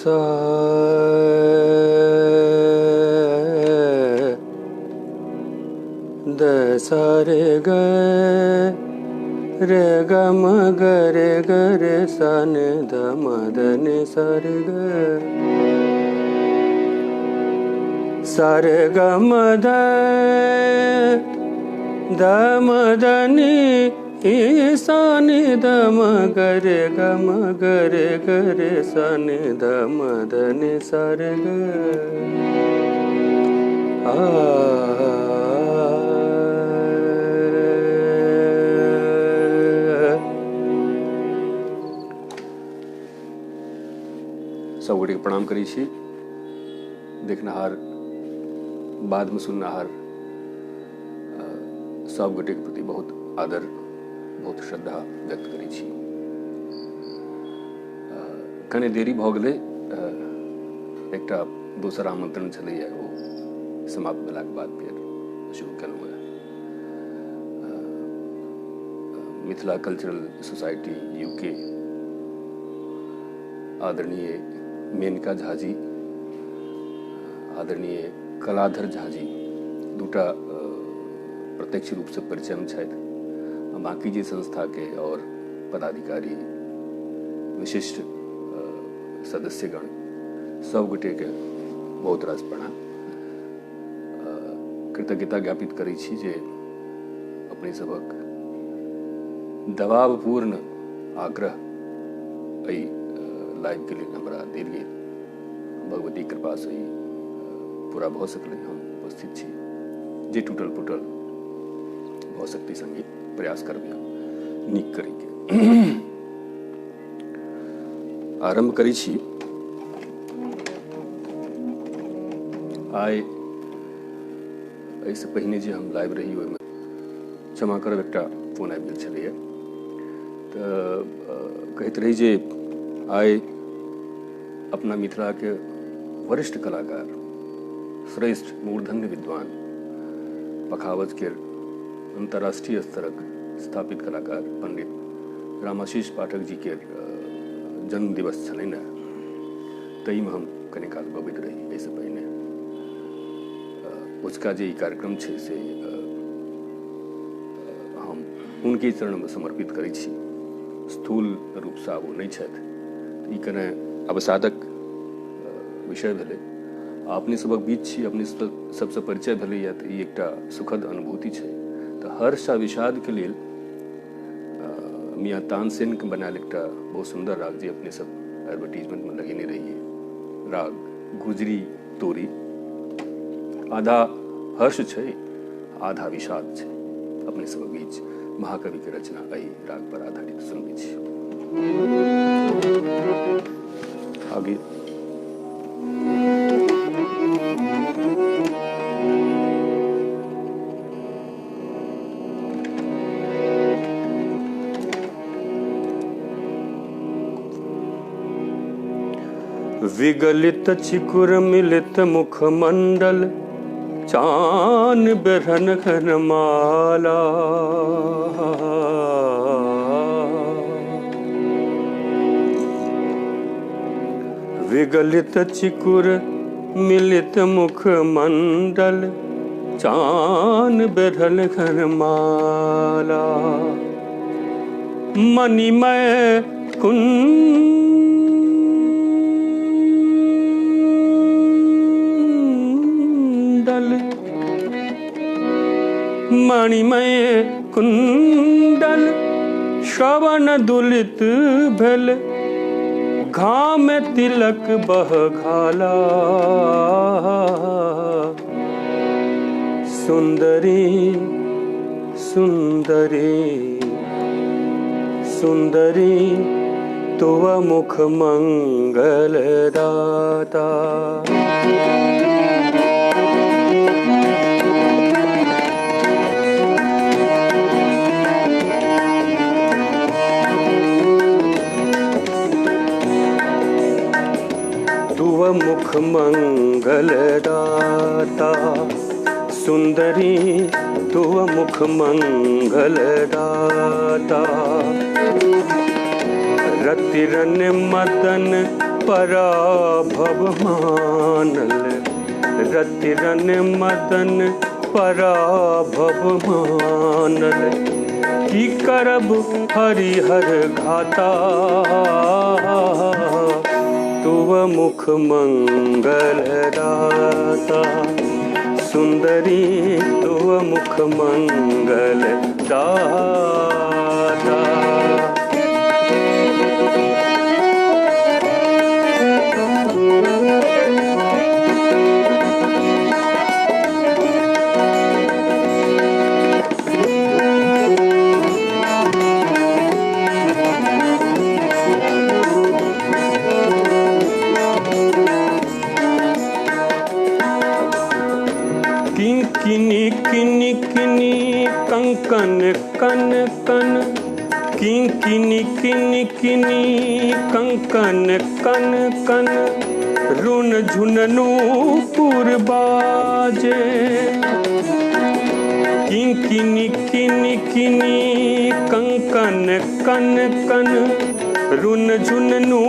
सा द सा रे ग रे ग म ग रे ग रे सा नि ध म ध नि सा रे ग सा रे ग म ध ध म ध नि सा नि ध म ग रे ग म ग रे ग रे सा नि ध म ध नि सा रे ग आ सब गोटे प्रणाम करी छी। देखनहार बाद में सुननहार सब गोटे के प्रति बहुत आदर बहुत श्रद्धा व्यक्त करी छी। कने देरी भ गेलै, एकटा दोसर आमंत्रण छलैया ओ समाप्त भेलाक बाद फेर शुरू केलहुँ हैं। मिथिला कल्चरल सोसाइटी यूके आदरणीय मेनका झा जी, आदरणीय कलाधर झा जी दूटा प्रत्यक्ष रूप से परिचय में छथि। बाकी जी संस्था के और पदाधिकारी विशिष्ट सदस्यगण सब गोटे के बहुत रास प्रणाम। कृतज्ञता ज्ञापित करै छी जे अपने सबक दबावपूर्ण आग्रह एहि लाइव के लिए हमरा देल गेल। भगवती कृपा से ही पूरा भ सकलै। हम उपस्थित छी। जे टूटल फूटल भ सकतै संगे प्रयास करबै हम नीक करै के। आरंभ करै छी। आइ एहिसँ पहिने जे हम लाइव रही ओहिमे क्षमा करब, एकटा फोन आबि गेल छलैए तऽ कहैत रही जे आइ अपना मिथिला के वरिष्ठ कलाकार, श्रेष्ठ मूर्धन्य विद्वान, पखावज के अंतर्राष्ट्रीय स्तरक स्थापित कलाकार पंडित रामाशीष पाठक जी के जन्म दिवस छलनि हैं। तई में हम कने काल गबैत रही। एहिसँ पहिने उसका जे ई कार्यक्रम छै से हम हुनके चरण में समर्पित करै छी। स्थूल रूप से ओ नहि छथि, ई कने अवसादक विषय भेलै। अपने सबक बीच छी, अपने सबसे परिचय भेलैया तऽ ई एकटा सुखद अनुभूति छै। तऽ हर्ष आ विषाद के लेल मियाँ तानसेन के बनायल एकटा बहुत सुंदर राग जे अपने सब एडवर्टीजमेंट में लगेने रहिए, राग गुजरी तोरी। आधा हर्ष छै, आधा विषाद छै। अपने सब बीच महाकवि के रचना एहि राग पर आधारित सुनबे छी। आगे विगलित चिकुर मिलित मुखमंडल, चान बिरहन घन माला। विगलित चिकुर मिलित मुखमंडल, चान बिरहन घन माला। मणिमय मणिमय कुंडल, श्रवण दुलित भेल, घाम तिलक बह घाला। सुंदरी सुंदरी सुंदरी तुव मुख मंगल दाता। मुख मंगल दाता, सुंदरी तू मुख मंगल दाता। रति रन मदन पराभव मानल, रति रन मदन पराभव मानल। की करब हरिहर घाता, तुव मुख मंगल दाता। सुंदरी तुव मुख मंगल दाता। किनी किनी किनी कंकन कन कन, किनी किनी किनी कंकन कन कन। रुन झुननू पुर बाजे, किनी किनी किनी कंकन कन कन। रुन झुननू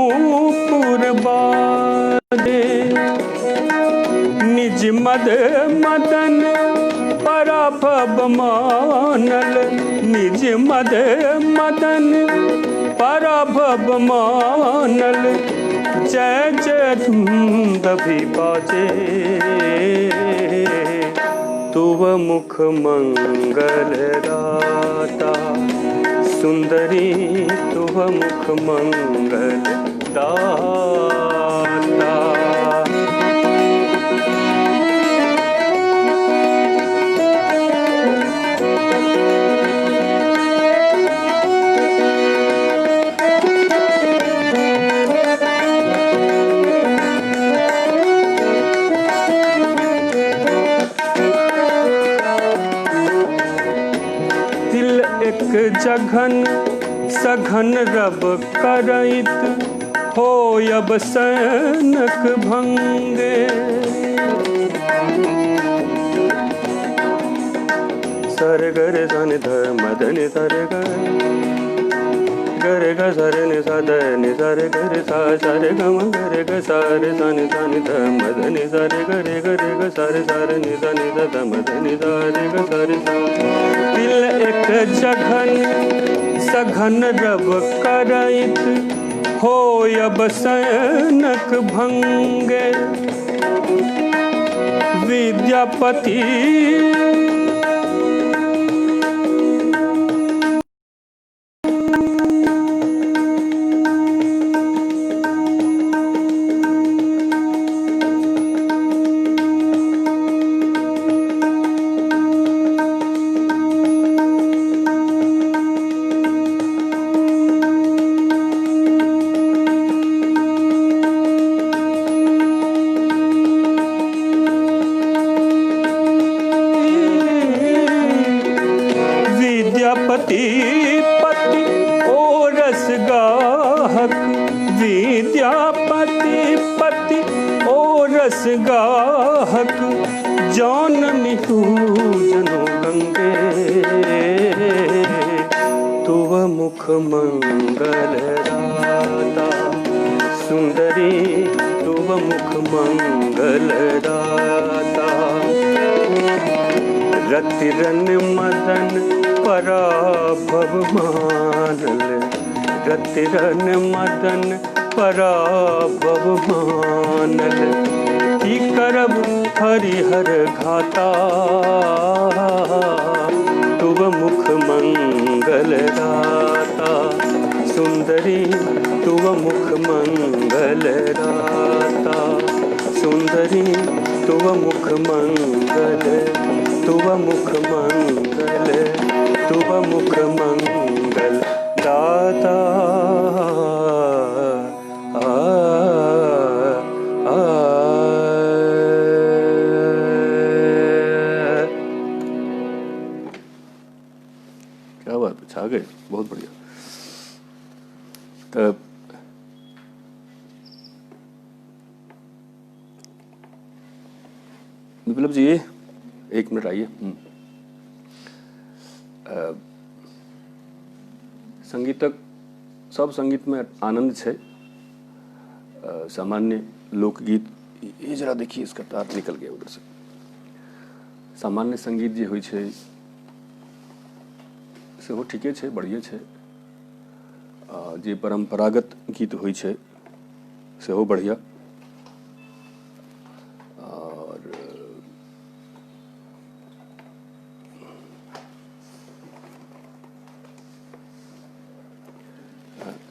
पुर बाजे, निज मद मदन पराभव मानल। निज मद मदन पराभव मानल। जय जय धुंदभि बाजे, तुव मुख मंगल दाता। सुंदरी तुव मुख मंगल दाता। जघन सघन रब करैत, होयब सैनक भंगे। सर गर सन ध मदन सर गर ग सर नि सद नि सर गर सा सर गम गर ग सर सन सन ध मदन सर गर ग सर सर नि सन द मदन सर ग सर सा। तिल एक जघन सघन रब करैत, होयब सैनक भंगे। विद्यापति पति ओरस गाहक। विद्यापति पति ओरस गाहक, जौन मिहु जनो गंगे। तुव मुख मंगल दाता। सुंदरी तुव मुख मंगल दाता। रति रन मदन पराभव मानल। रति रन मदन पराभव मानल। की करब हरिहर घाता, तुव मुख मंगल दाता। सुंदरी तुव मुख मंगल दाता। सुंदरी तुव मुख मंगल, तुव मुख मंगल, तुव मुख मंगल दाता। क्या बात है, छा गए, बहुत बढ़िया। तब विप्लव जी एक मिनट आइए। संगीतक सब संगीत में आनंद है, सामान्य लोकगीत, ये जरा देखिए इसका तार निकल गया उधर से। सामान्य संगीत जे होइ छै सेहो ठीके छै, बढ़िए छै। जे परंपरागत गीत होइ छै सेहो बढ़िया। और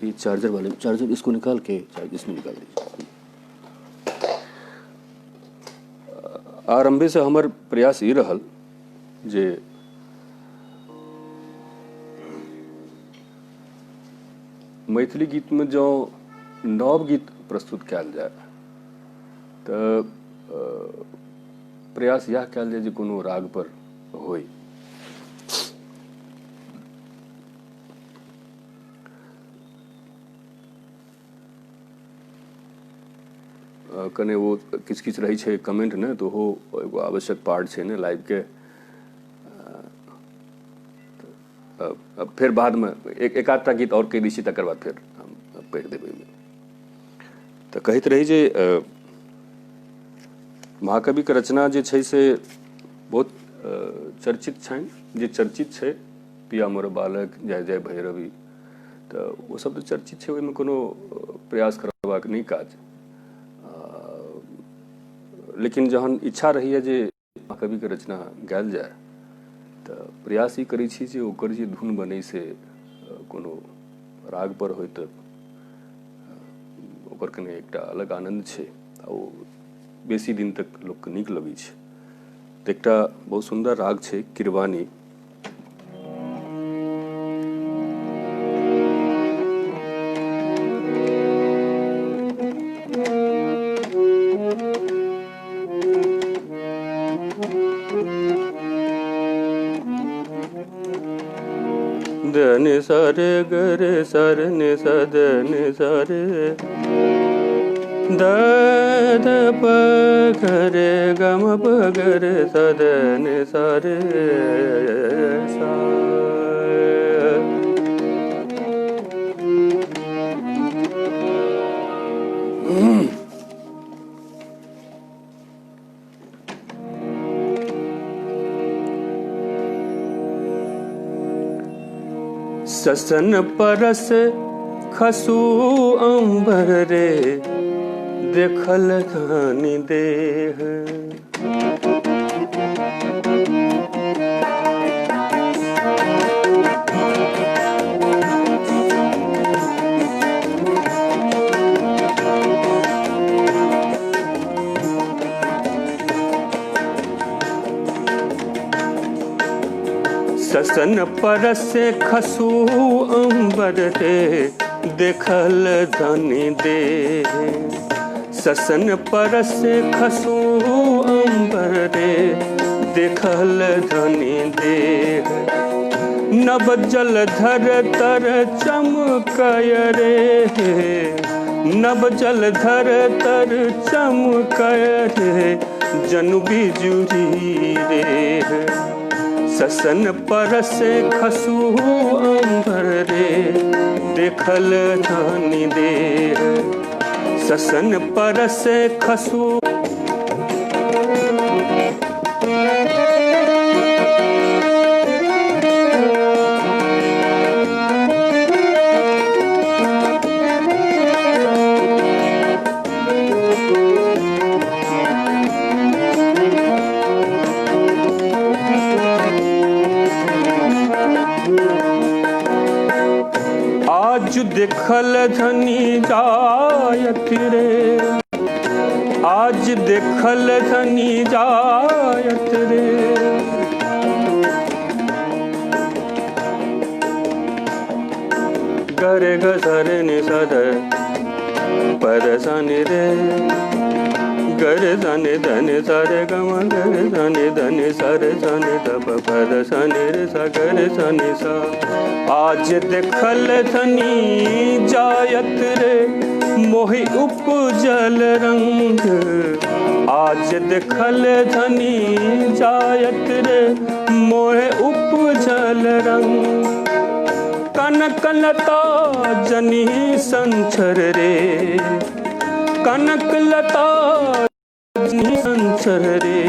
ये चार्जर इसको निकाल के इसमें निकाल दीजिए। आरंभे से हमर प्रयास ये रहल जे मैथिली गीत में जो नव गीत प्रस्तुत कयल जाय तऽ प्रयास यह कयल जाय जे कोनो राग पर होय। कने वो किछ किछ रही छै कमेंट ने, तो हो एगो आवश्यक पार्ट छै ने लाइव के। फिर बाद में एक आधटा गीत और कहि दै छी, तकर बाद फिर हम पढ़ि देबै। तऽ कहैत रही जे महाकवि के रचना जे छै से बहुत चर्चित छनि, जे चर्चित छै पिया मोर बालक, जय जय भैरवी, तऽ ओ सब तऽ चर्चित छै, ओहिमे कोनो प्रयास करबाक नहि काज। लेकिन जहन इच्छा रहैए जे महाकवि के रचना गायल जाय तऽ प्रयास ई करै छी जे ओकर जे धुन बनै से कोनो राग पर होय तऽ ओकर कने एकटा अलग आनंद छै, आ ओ बेसी दिन तक लोकके नीक लगै छै। तऽ एकटा बहुत सुंदर राग छै किरवानी। ध सरे गरे सर नि सद नि सरे द ध प गरे गम प गरे सद नि सरे सा। ससन परस खसू अंबर रे देखल धानी देह। ससन परस खसू अंबर रे देखल धनी दे। ससन परस खसू अंबर रे देखल धनी दे। नव जल धर तर चमकय रे, नव जल धर तर चमकय रे, जनु बिजुरी रे। ससन परस खसू अंबर रे देखल धानी दे। ससन परस खसू आज देखल धनी जायत रे, आज देखल धनी जायत रे। गरे ग सरे नि सद पद सनि रे, गरे सनि धनि सरे गम गरे सनि धनि सरे सनि ध पद सनि रे सा गरे सनि सा। आज देखल धनी जायत रे मोहि उपजल रंग। आज देखल धनी जायत रे मोहि उपजल रंग। कन कनता जनी संचर रे, कनक लता संसर रे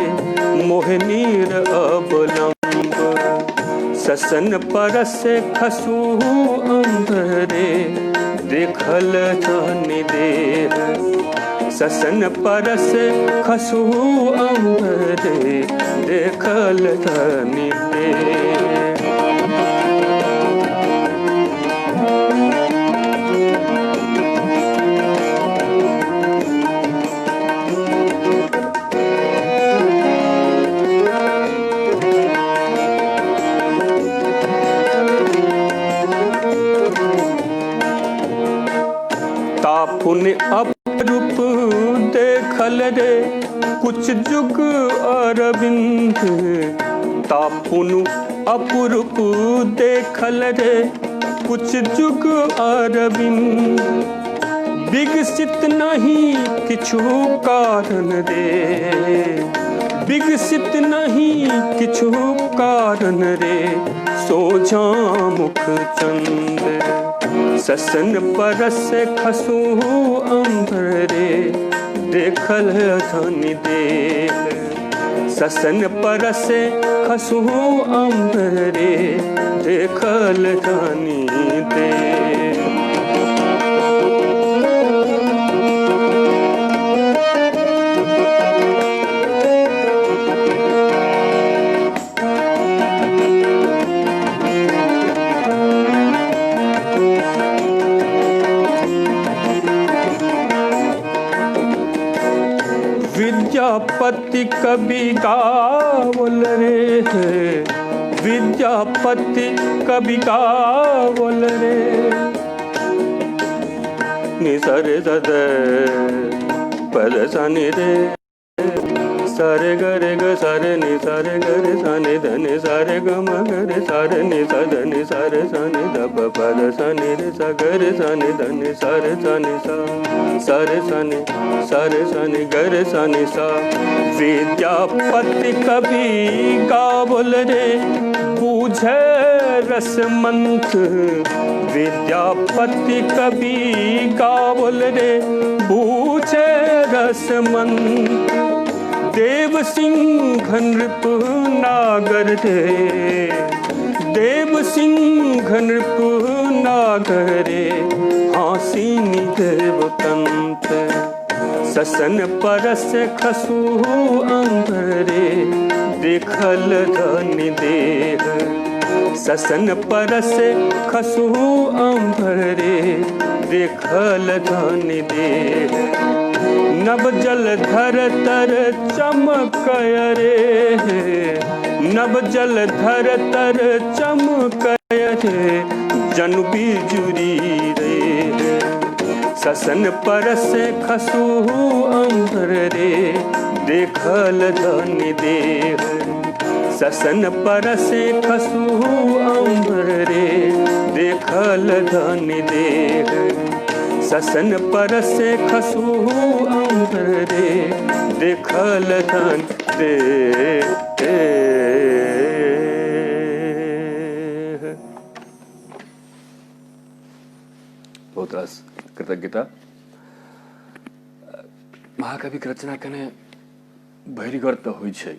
मोहनीर अवलंब ससन परस खसू अंबरे देखल धनि देह ससन परस खसू अंबरे देखल धनि देह। तापुन अपरूप देखल रे कुछ जुग अरविंद तापुन अपरूप देखल रे कुछ जुग अरविंद विकसित नहीं किछु कारण रे विकसित नहीं किछु कारण रे सोझा मुख चंद ससन परस खसू अंबरे देखल धनि देह ससन परस खसू अंबरे देखल धनि देह। विद्यापति कवि गावल रे विद्यापति कवि गावल रे निसरे दद पद सनि रे सारे गरे ग सारे नि सारे गरे सनि धनि सारे ग म गरे सारे नि सा धनि सारे सनि द प पद सनि रे सा गरे सनि धनि सारे सनि सा सारे सनि गरे सनि सा। विद्यापति कवि गावल रे बूझे रस मंथ विद्यापति कवि गावल रे बूझे रस मंथ देव सिंह नृप नागर रे देव सिंह नृप नागर रे हासिनी देवकंत ससन परस खसू अंबरे देखल धनि देह ससन परस खसू अंबरे देखल धनि देह। नभ जल धर तर चमकय रे नभ जल धर तर चमकय रे जनु बिजुरी रे ससन परस खसू अंबरे देखल धनि देह ससन परस खसू अंबरे देखल धनि देह ससन परस खसू अंबरे देखल धनि देह। बहुत रास कृतज्ञता। महाकविक रचना कने भरिगर तऽ होइ छै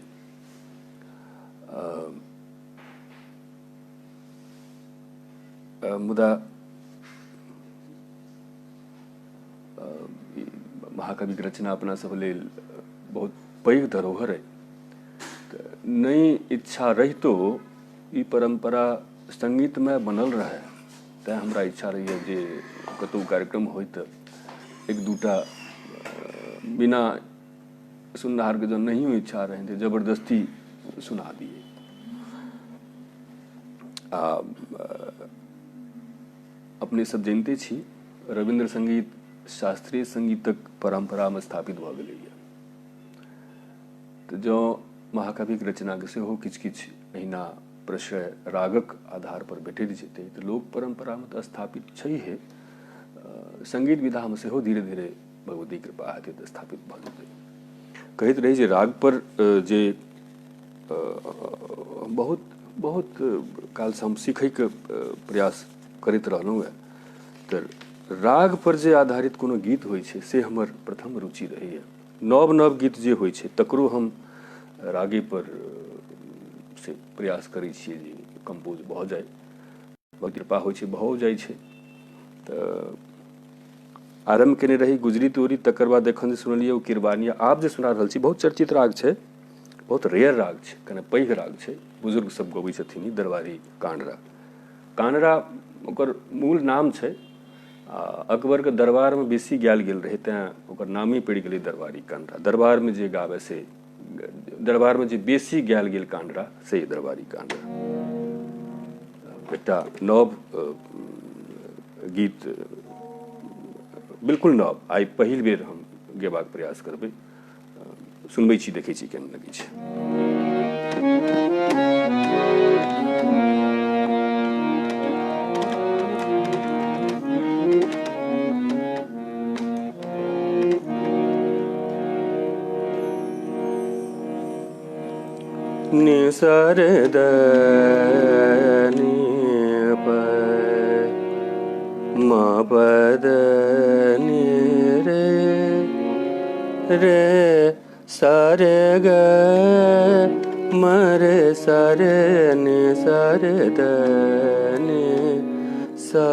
मुदा महाकविक रचना अपना सब लेल बहुत पैघ धरोहर है। नई इच्छा रहितो ई परंपरा संगीतमय बनल रहे तैं हमरा इच्छा रही जे कतौ कार्यक्रम होय तऽ एक दूटा बिना सुनहार के जो नहीं हुई इच्छा रहे थे जबरदस्ती सुना दिए। अपने सब जानते छी रविंद्र संगीत शास्त्रीय संगीतक परंपरा में स्थापित भ गेलै तो जो महाकविक रचना के सेहो किछ किछ अहिना प्रश्रय रागक आधार पर भेटैत जेतै तो लोक परंपरा में तो स्थापित छैहे संगीत विधा में सेहो धीरे धीरे भगवती कृपा हेतै तो स्थापित भ जेतै। कहैत रही जे राग पर जे बहुत बहुत काल से हम सीखै के प्रयास करैत रहलहुँ तो राग पर जे आधारित कोनो गीत होइ छै से हमर प्रथम रुचि रहैए। नव नव गीत जे होइ छै तकरो हम रागे पर से प्रयास करै छियै जे कंपोज भऽ जाय, कृपा होइ छै भऽ जाइ छै। तऽ आरम्भ केने रही गुजरी तोरी, तकर बाद एखन जे सुनलियै ओ किरबानिया, आब जे सुना रहल छी बहुत चर्चित राग छै, बहुत रेयर राग छै, कने पैघ राग छै, बुजुर्ग सब गबै छथिन, ई दरबारी कांडरा। कांडरा ओकर मूल नाम छै, अकबरके दरबारमे बेसी गायल गेल रहै तेँ ओकर नामे पड़ि गेलै दरबारी कांडरा। दरबारमे जे गाबै से, दरबारमे जे बेसी गायल गेल कांडरा से दरबारी कांडरा। एकटा नव गीत, बिल्कुल नव, आइ पहिल बेर हम गेबाक प्रयास करबै, सुनबै छी, देखै छी केहन लगै छै। नि सा रे द नि प म प द नि रे रे सा रे ग म रे सा रे नि सा रे द नि सा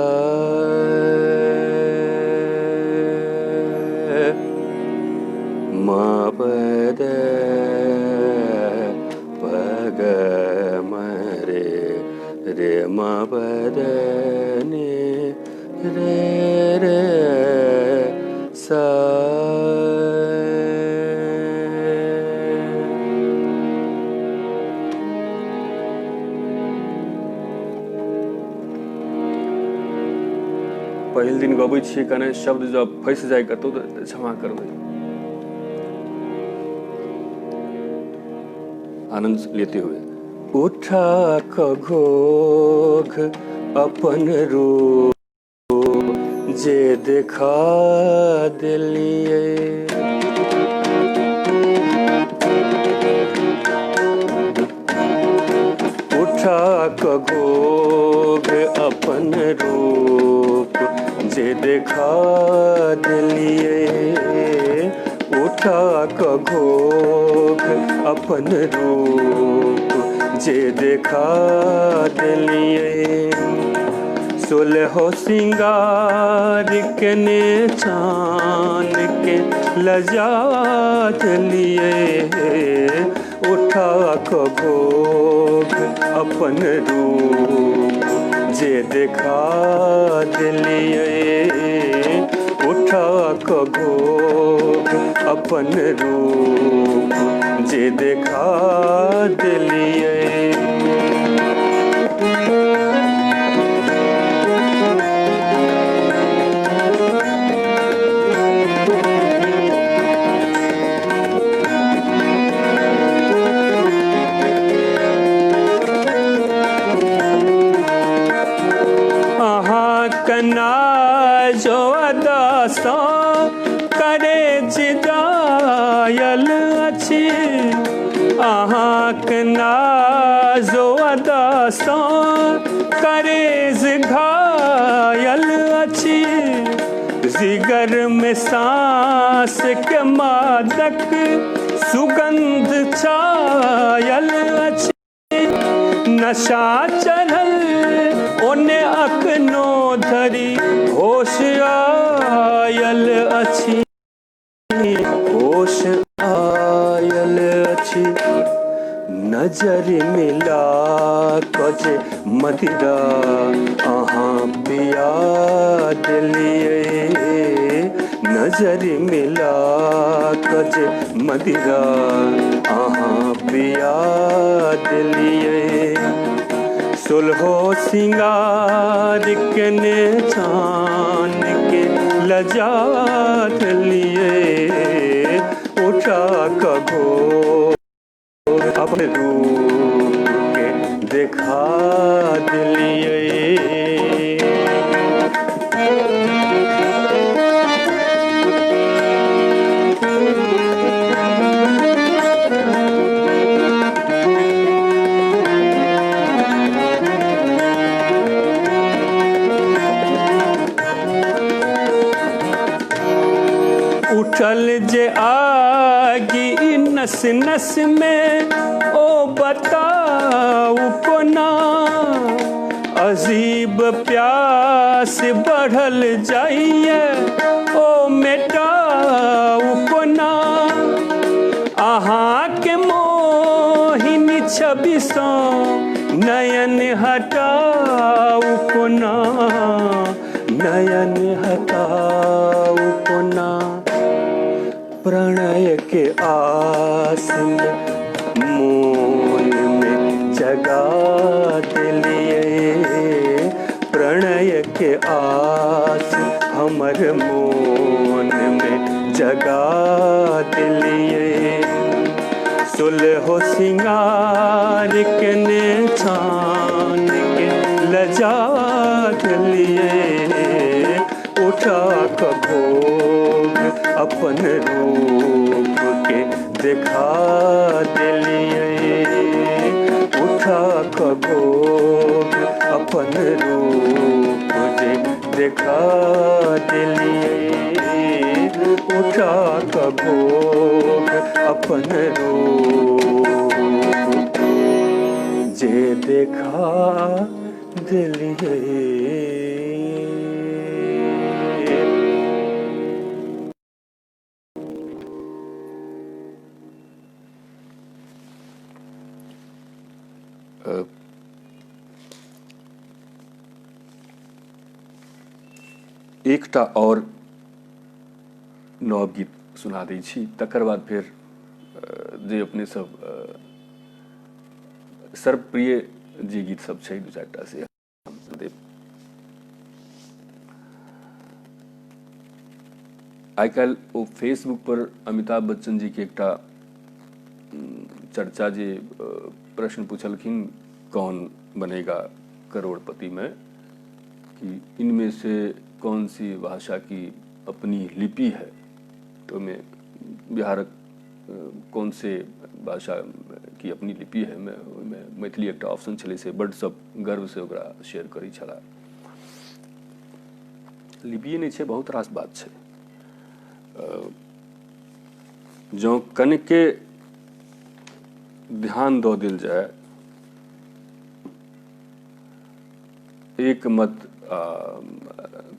म प द रे म प द नि रे रे सा। पहिल दिन गबै छियै, कने शब्द जब फँसि जाए कतहु तऽ क्षमा करबै। आनंद लेते हुए। उठा क घोघ अपन रूप जे देखा देलिए, उठा क घोघ अपन रूप जे देखा देलिए, उठा क घोघ अपन रूप जे देखा देलिए, सोलहो सिंगार के ने चान के लजा देलिए, उठा क घोघ अपन रूप जे देखा देलिए, उठा क घोघ अपन रूप जे देखा देलिए। जो अदासा करे जिदायल अछि, अहाँक नाजो अदासा करे घायल अछि, जिगर में सांस के मादक सुगंध छायल अछि, नशा चढ़ल ओने अखनो धरि होश आयल अछि, होश आयल अछि, नजर मिला कजे मदिरा अहाँ पिया देलिए, नजर मिला कजे मदिरा अहाँ पिया देलिए, सोलहो सिंगार के ने चान के लजा देलिए, उठा क घोघ अपने रूप के देखा देलिए। उठल जे आगी नस नस में ओ बताऊ कोना अजीब प्यास बढ़ल जाइए ओ मेटाऊ कोना अहाँ के मोहिनी छवि सँ नयन हटाऊ कोना नयन हटाऊ कोना प्रणय के आस में मोन में जगा दिलिए प्रणय के आस हमर मोन में जगा दिलिए सुलहो सिंगार के ने छान के लजा दिलिए उठा क भोग अपन रूप के दिखा दिलिए उठा क भोग अपन रूप के दिखा दिलिए उठा क भोग अपन रूप जे देखा दिलिए। एकटा और नव गीत सुना दै छी तकर बाद फेर जे अपने सब सर्वप्रिय जे गीत सब छै दू चारिटा से देव। आइ काल्हि ओ फेसबुक पर अमिताभ बच्चन जी के एकटा चर्चा जे प्रश्न पूछलखिन कौन बनेगा करोड़पति में कि इनमें से कौन सी भाषा की अपनी लिपि है तो मैं बिहारक कौन से भाषा की अपनी लिपि है मैं मैथिली एक ऑप्शन छले से बड़ सब गर्व से ओकरा शेयर करी छला। लिपि नहीं छे बहुत रास बात छे जो कनिके ध्यान दो दिल जाए एक मत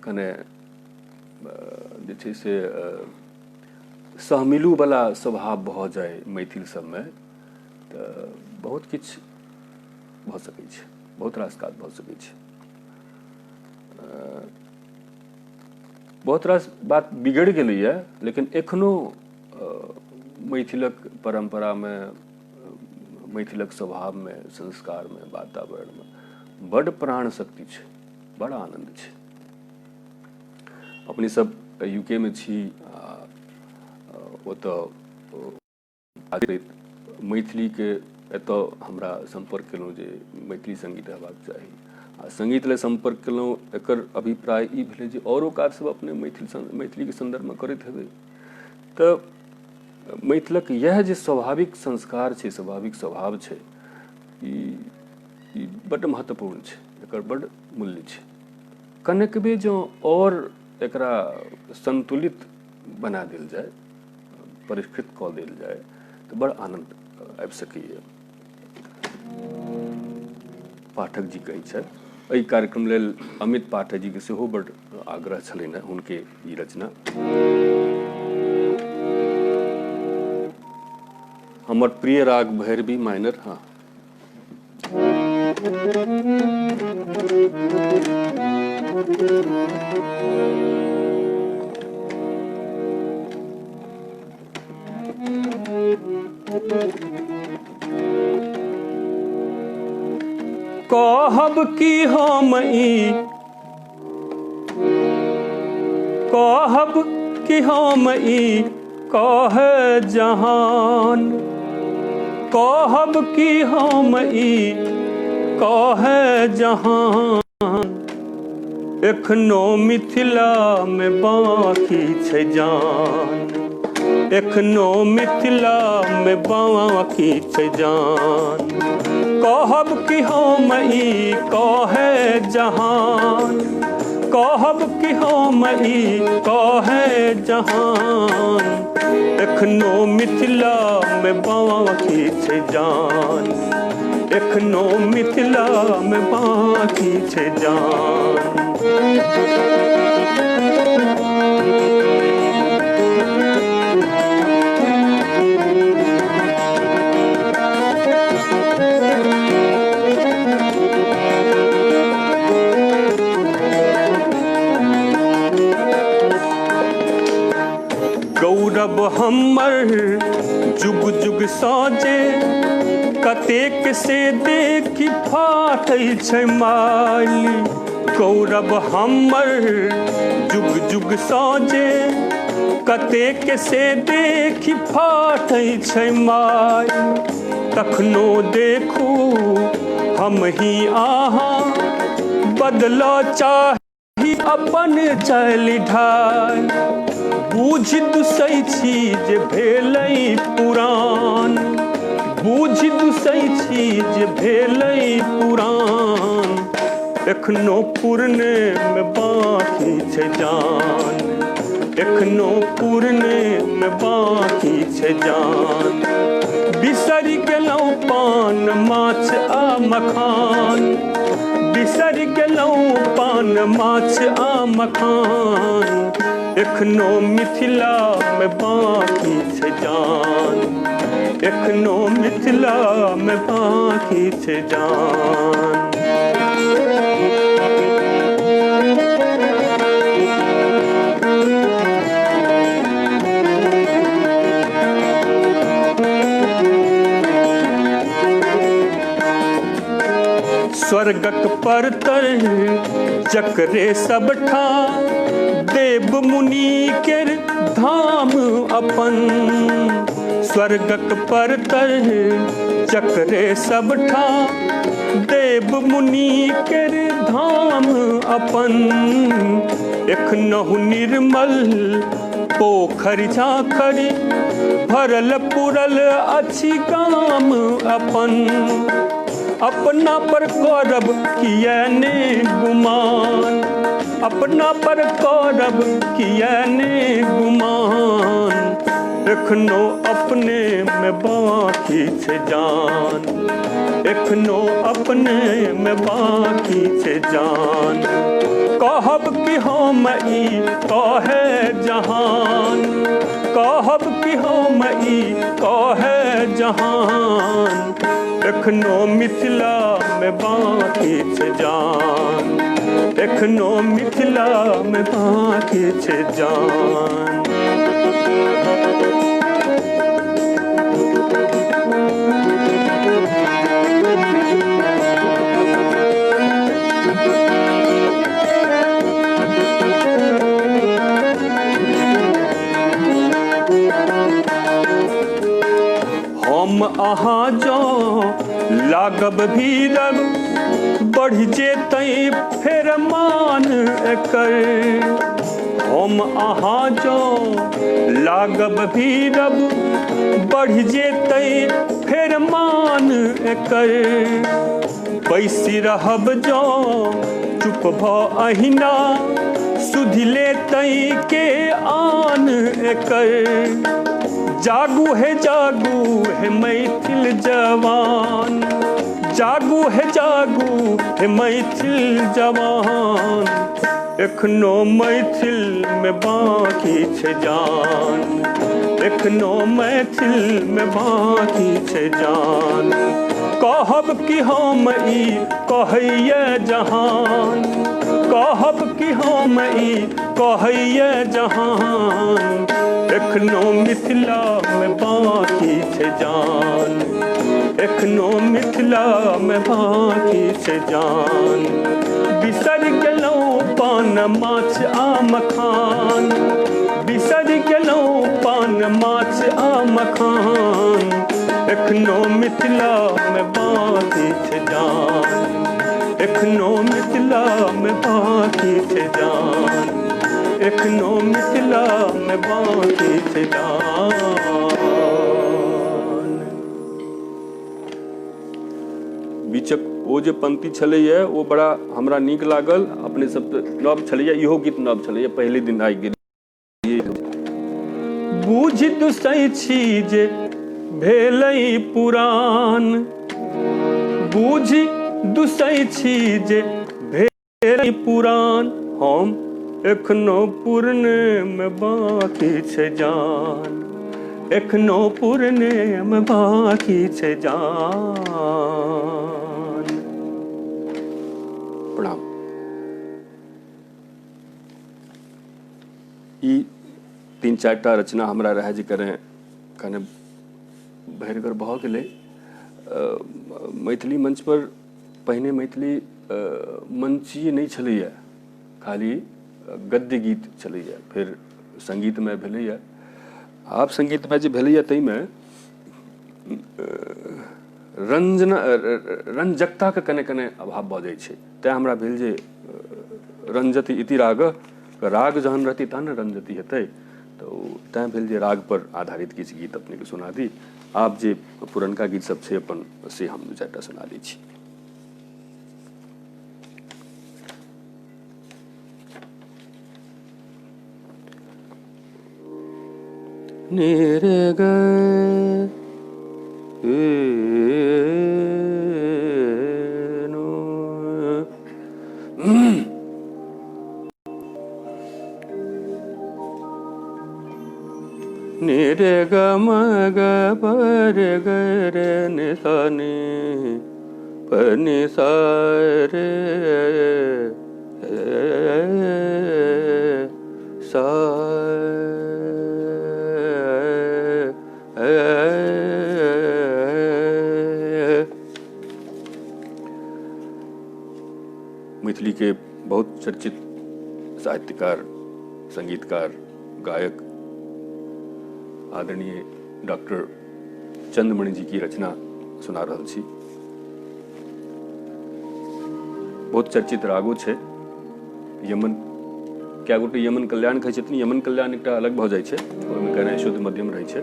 कने जे छै से सहमिलू वाला स्वभाव भ जाए मैथिल सब में तो बहुत किछ भ सकै छै बहुत रास काज भ सकै छै बहुत रास बात बिगड़ गेलैए लेकिन एखनो मैथिलक परंपरा में मैथिलक स्वभाव में संस्कार में वातावरण में बड़ प्राण शक्ति छै बड़ा आनंद छै। अपने सब यूके में छी ओतऽ मैथिली के एतऽ हमरा संपर्क केलहुँ जे मैथिली संगीत हेबाक चाही आ संगीत ले संपर्क केलहुँ एकर अभिप्राय ई भेलै जे औरो काज सब अपने मैथिली के संदर्भ में करैत हेबै तऽ मैथिलक यह जे स्वाभाविक संस्कार छै स्वाभाविक स्वभाव छै ई बड़ महत्वपूर्ण छै एकर बड़ मूल्य छै। कनकबे जो और एकरा संतुलित बना देल जाए परिष्कृत कऽ देल जाए तो बड़ आनंद आबि सकैए। पाठक जी कहै छथि एहि कार्यक्रम लेल अमित पाठक जी के सेहो बड़ आग्रह छलनि हैं हुनके ई रचना हमर प्रिय राग भैरवी माइनर। हाँ कहब की हम ई कहब की हम ई कह जहान कहब की हम ई कह जहान एखनो मिथिला में बाकी छै जान एखनो मिथिला में बाकी छै जान कहब कि हम ई कहे जहान कहब कि हम ई कहे जहान एखनो मिथिला में बाकी छै जान एखनो मिथिला में बाकी छै जान गौरव हमर जुग जुग साजे कतेक से देखी फाटै छै माली गौरव हमर जुग जुग साजे कतेक से देखी फाटै छै माली तखनो देखू हम ही आहाँ बदला चाही अपन चालि ढाल बुझि दुसै छी जे भेलै पुरान बुझि दुसै छी जे भेलै पुरान एखनो पुरने में बाकी छै जान एखनो पुरने में बाकी छै जान बिसरि गेलौं पान माछ आ मखान बिसरि गेलौं पान माछ आ मखान एखनो मिथिला में बाकी छै जान एखनो मिथिला में बाकी छै जान स्वर्गक परतर जकरे सबठा देव मुनि केर धाम अपन स्वर्गक परतर जकरे सबठा देव मुनि केर धाम अपन एखनहु निर्मल पोखरि झाँखरि भरल पुरल अछि गाम अपन अपना पर करब किया ने गुमान अपना पर करब किया ने गुमान एखनो अपने में बाकी छै जान एखनो अपने में बाकी छै जान कहब कि हम ई कहे जहान कहब कि हम ई कहे जहान एखनो मिथिला में बाकी छै जान एखनो मिथिला में बाकी छै जान हम अहाँ जो लागब भीरब बढ़ जेतै फेर मान एकर हम अहाँ जो लागब भीरब बढ़ जेतै फेर मान एकर बैसी रहब जो चुप भऽ अहिना सुधि लेतै के आन एकर जागू है मैथिल जवान जागू है मैथिल जवान एखनो मैथिल में बाकी छै जान एखनो मैथिल में बाकी छै जान कहब कि हम ई कहैये जहान कहब कि हम ई कहैये जहान एखनो मिथिला में बाकी छै जान एखनो मिथिला में बाकी छै जान बिसरि गेलौं पान माछ आ मखान बिसरि गेलौं पान माछ आ मखान एखनो मिथिला में बाकी छै जान एखनो मिथिला में बाकी छै जान एखनो मिथिला में बाकी छै जान बीचक ओ जे पंक्ति छलैया ओ बड़ा हमरा नीक लागल। अपने सब नव छलैया, इहो गीत नव छलैया, पहले दिन आइ गेल। बूझि दुसै छी जे भेलै पुरान, बूझि दुसै छी जे भेलै पुरान, हम एखनो पुरने में बाकी छै जान, एखनो पुरने में बाकी छै जान। प्रणाम। ई 3-4टा रचना हमरा रहे जे कने भरिगर भऽ गेलै। मैथिली मंच पर पहिने मैथिली मंचीय नहीं छलैया, खाली गद्य गीत छलैया, फिर संगीतमय भेलैया। आब संगीतमय जे भेलैया ताहिमे रंजकता के कने कने अभाव भऽ जाइ छै। तेँ हमरा भेल जे रंजति इति राग, राग जहन रहती तहन ने रंजति हेतै, तो तेँ भेल जे राग पर आधारित किछु गीत अपने के सुना दी। आब जे पुरनका गीत सब छै अपन से हम 2-4टा सुना दै छी। नेरे गए निरे ग म ग प रे ग रे नि सा नि प नि सा रे सा मैथिली के बहुत चर्चित साहित्यकार, संगीतकार, गायक आदरणीय डॉक्टर चंद्रमणि जी की रचना सुना रहल छी। बहुत चर्चित रागो छै। यमन क्या गोटे यमन कल्याण कहै छथिन। यमन कल्याण एकटा अलग भऽ जाइ छै, ओहिमे कने शुद्ध मध्यम रहै छै,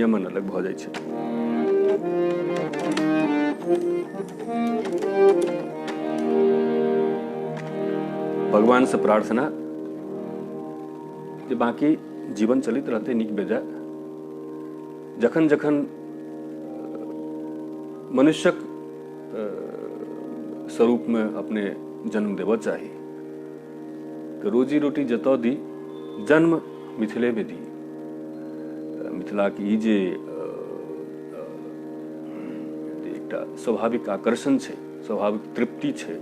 यमन अलग भऽ जाइ छै। भगवान से प्रार्थना जे बाकी जीवन चलित रहते नीक बेजाय, जखन जखन मनुष्यक स्वरूप में अपने जन्म देबऽ चाही तो रोजी रोटी जतऽ दी, जन्म मिथिले में दी। मिथिला की जे एकटा स्वाभाविक आकर्षण छै, स्वाभाविक तृप्ति छै।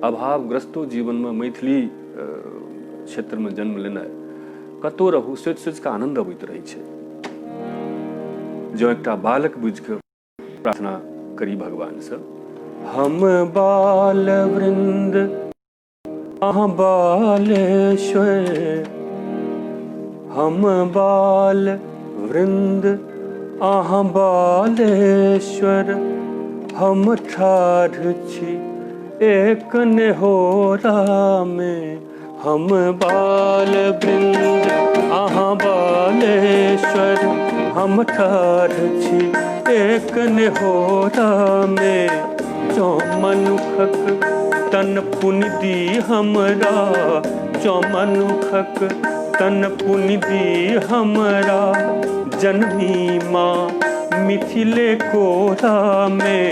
अभावग्रस्तो जीवन में मैथिली क्षेत्र में जन्म लेना कतौ रहू सोचि सोचि कऽ आनंद अबैत रहै छै। जो एकटा बालक बुझि कऽ प्रार्थना करी भगवान से, हम बाल वृंद अहाँ बालेश्वर, हम बाल वृंद अहाँ बालेश्वर, हम ठाढ़ छी एक नेहोरा में, हम बाल वृंद अहाँ बालेश्वर, हम ठाढ़ छी एक नेहोरा में। जो मनुखक तन पुनि दी हमरा, जो मनुखक तन पुनि दी हमरा, जन्मी माँ मिथिले कोरा में,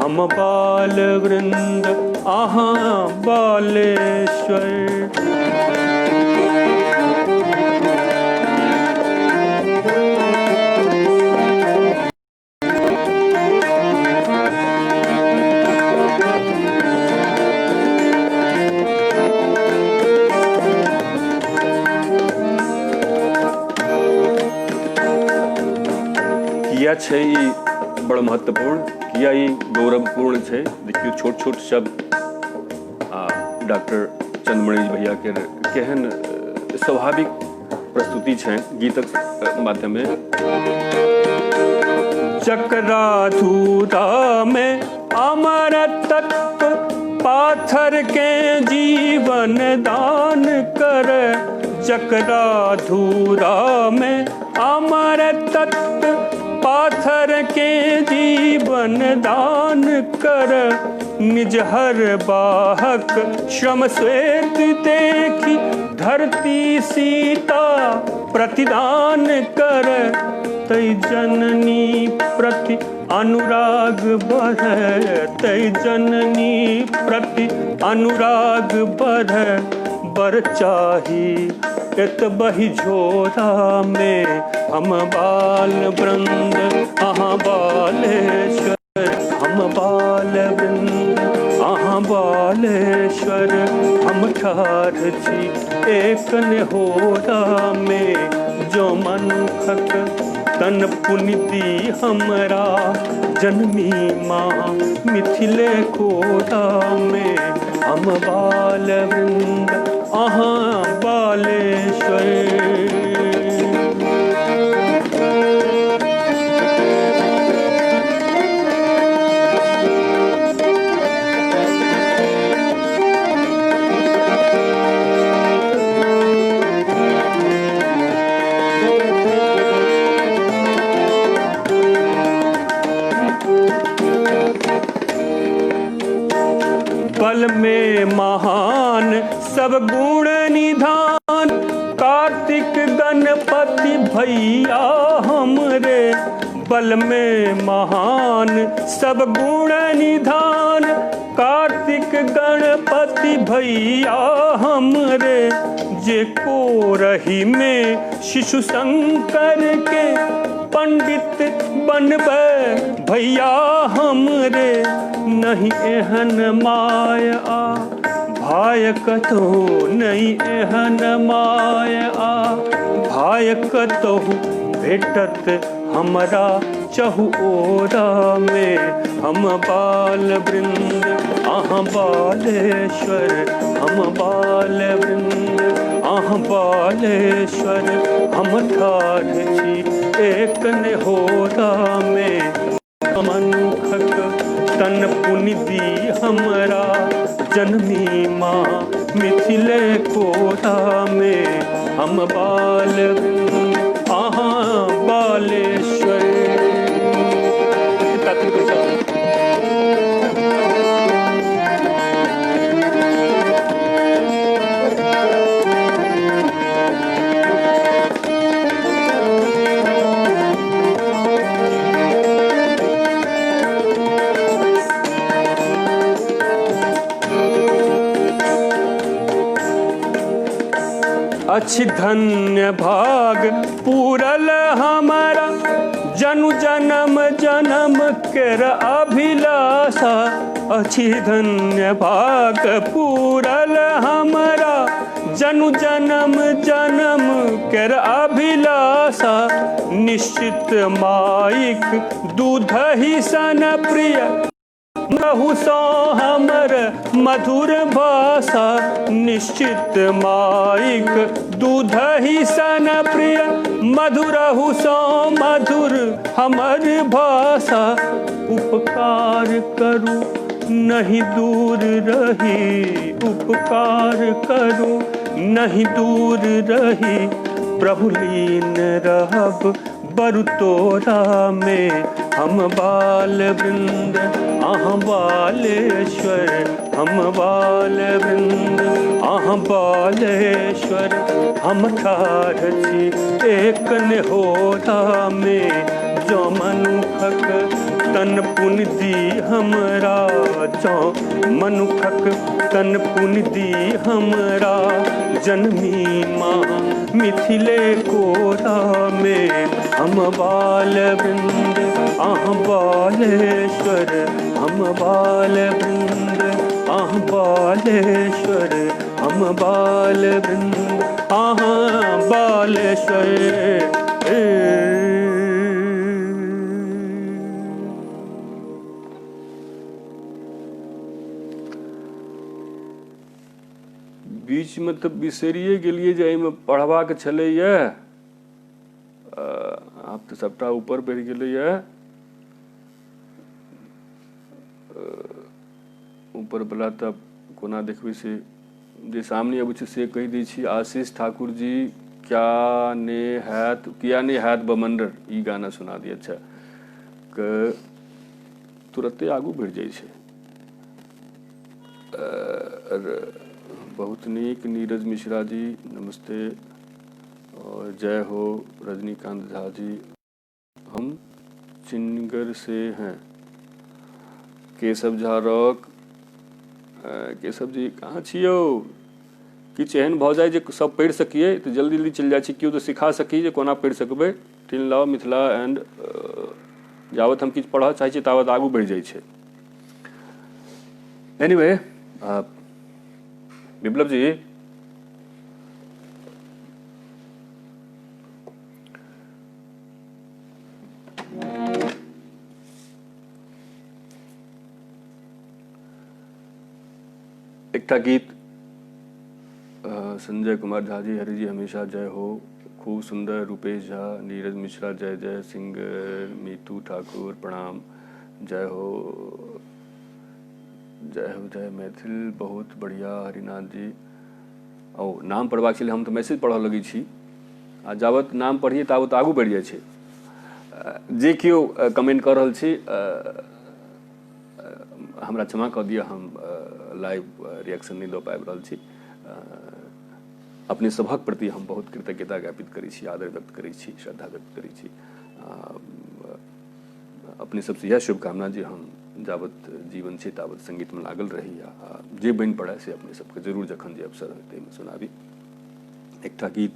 हम बाल वृंद अहाँ बालेश्वर। किया छै ई बड़ महत्वपूर्ण, किया ई गौरवपूर्ण छै। देखियो छोट छोट शब्द डॉक्टर चंद्रमणि भैया के केहन स्वाभाविक प्रस्तुति छै गीतक माध्यमे। चकरा धूरा में अमर तत्व पाथर के जीवन दान कर, चकरा धूरा में अमर तत्व पाथर पाथर के जीवन दान कर, निज हर बाहक श्रम श्वेत देखी, धरती सीता प्रतिदान कर, तै जननी प्रति अनुराग बढ़, तै जननी प्रति अनुराग बढ़, बर चाही इत बही झोरा में, हम बाल वृंद अहाँ बालेश्वर, हम बाल वृंद अहाँ बालेश्वर, हम ठाढ़ छी एक नेहोरा में, जो मनुखक तन पुनिति हमरा, जन्मी माँ मिथिले कोरा में, हम बाल वृंद अहाँ बालेश्वर। बल में महान सब गुण निधान, कार्तिक गणपति भैया हमरे, बल में महान सब गुण निधान, कार्तिक गणपति भैया हमरे, जे को रही में शिशु शंकर के, पंडित बनबे भैया हमरे, नहीं एहन माया भाय कतहु, नहीं एहन माया भाय कतहु, भेटत हमरा चहु ओरा में, हम बाल वृंद अहाँ बालेश्वर, हम बाल वृंद अहाँ बालेश्वर, हम ठाढ़ छी एक नेहोरा में, मनुखक तन पुनिति हमरा, जन्मी माँ मिथिले कोरा में, हम बाल वृंद अहाँ बालेश्वर। अच्छी धन्य भाग पूरल हमारा, जनु जन्म जन्म कर अभिलाषा, अच्छी धन्य भाग पूरल हमारा, जनु जन्म जन्म कर अभिलाषा, निश्चित माइक दूध ही सन प्रिय, कहू सो हमर मधुर भाषा, निश्चित माइक दूध ही सन प्रिय, मधुरहु सो मधुर हमर भाषा, उपकार करू नहीं दूर रही, उपकार करू नहीं दूर रही, प्रभु लीन रहब बरु तोरा में, हम बाल वृंद अहाँ बालेश्वर, हम बाल वृंद अहाँ बालेश्वर, हम ठाढ़ छी एक नेहोरा में, जो मनुखक तन पुनिति हमरा, जो मनुखक तन पुनिति हमरा, जन्मी माँ मिथिले कोरा में, हम बाल वृंद अहाँ बालेश्वर, हम बाल वृंद अहाँ बालेश्वर, हम बाल वृंद अहाँ बालेश्वर। बीच में तो बिसरिए गेलिए जे एहिमे पढ़बाक छलैया, आब तऽ सबटा ऊपर बढ़ि गेलैया, ऊपर बला तऽ कोना देखबै से जे सामने अबै छै से कहि दै छी। आशीष ठाकुर जी क्या ने हैत बमंडर, ई गाना सुना दिया। अच्छा, के तुरंते आगू बढ़ जाइ छै। बहुत नीक नीरज मिश्रा जी, नमस्ते और जय हो। रजनीकांत झा जी, हम चिनगर से हैं। केशव झा रॉक, केशव जी कहाँ छियौ? किछु एहन भऽ जाय जे सब पढ़ि सकिए तऽ जल्दी जल्दी चलि जाइ छी, केओ तऽ सिखा सकी जे कोना पढ़ि सकबै। टिल नाउ मिथिला एंड जावत हम किछु पढ़ऽ चाहै छी तावत आगू बढ़ि जाइ छै। एनीवे, विप्लव जी, एकटा गीत संजय कुमार झा जी, हरि जी हमेशा जय हो, खूब सुंदर। रूपेश झा, नीरज मिश्रा, जय जय सिंह, मीतू ठाकुर प्रणाम, जय हो जय हो। जय मैथिल, बहुत बढ़िया। हरिनाथ जी, ओ नाम पढ़बाक छलै, हम तऽ मैसेज पढ़ऽ लगै छी आ जावत नाम पढ़िए तावत आगू बढ़ि जाइ छै। जे केओ कमेंट कऽ रहल छी हमरा क्षमा कऽ दिअ, हम लाइव रिएक्शन नहि दऽ पाबि रहल छी। अपने सभक प्रति हम बहुत कृतज्ञता ज्ञापित करै छी, आदर व्यक्त करै छी, श्रद्धा व्यक्त करै छी। अपने सबसे यह शुभकामना जे हम जावत जीवन छै तावत संगीत में लागल रही आ जे बनि पड़े से अपने सबके जरूर जखन जे अवसर होइ ताहिमे सुनाबी। एकटा गीत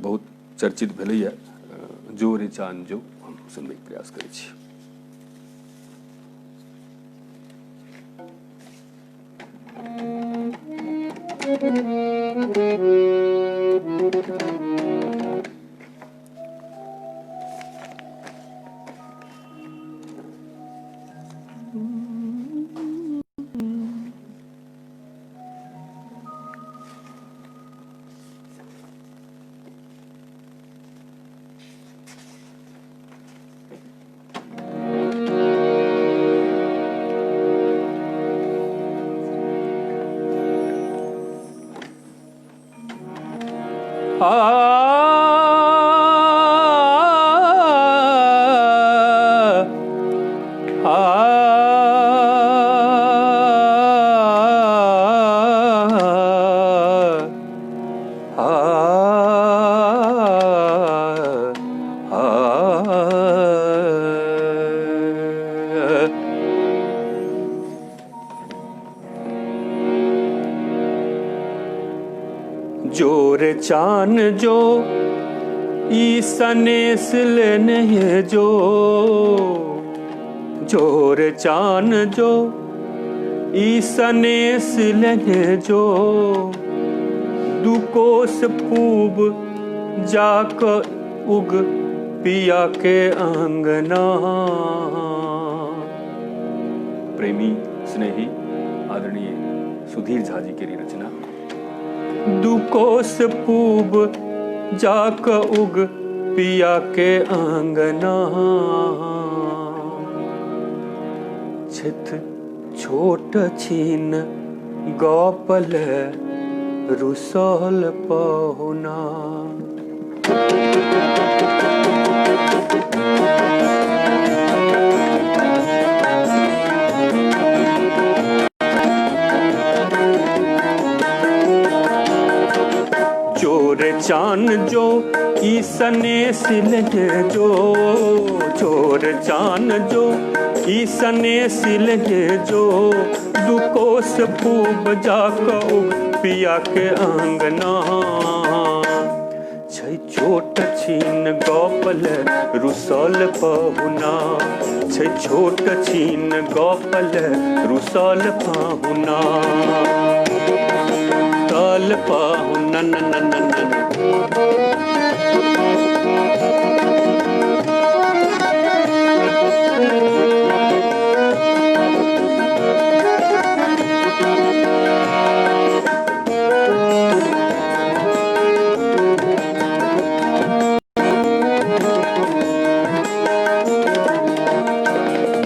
बहुत चर्चित भेलैया, जो रे चान जो, हम सुनबैके प्रयास करै छी। जोर चान जो ईसनेस लेने जो, जोर चान जो ईसनेस लेने जो, दुकोस पूब जाक उग पिया के आंगना। प्रेमी स्नेही आदरणीय सुधीर झा जी की रचना। दुकोस पूब जाक उग पिया के आंगना, छित छोट छीन गौपल रुसल पहुना। जोर चान जो ईसने सिलहे जो, जोर चान जो ईसने सिलहे जो, दुकोस पूब जाक उग पिया के आंगना। छै छोट छीन गौपल रुसल पहुना, छै छोट छीन गौपल रुसल पहुना। तल पहुना न न न न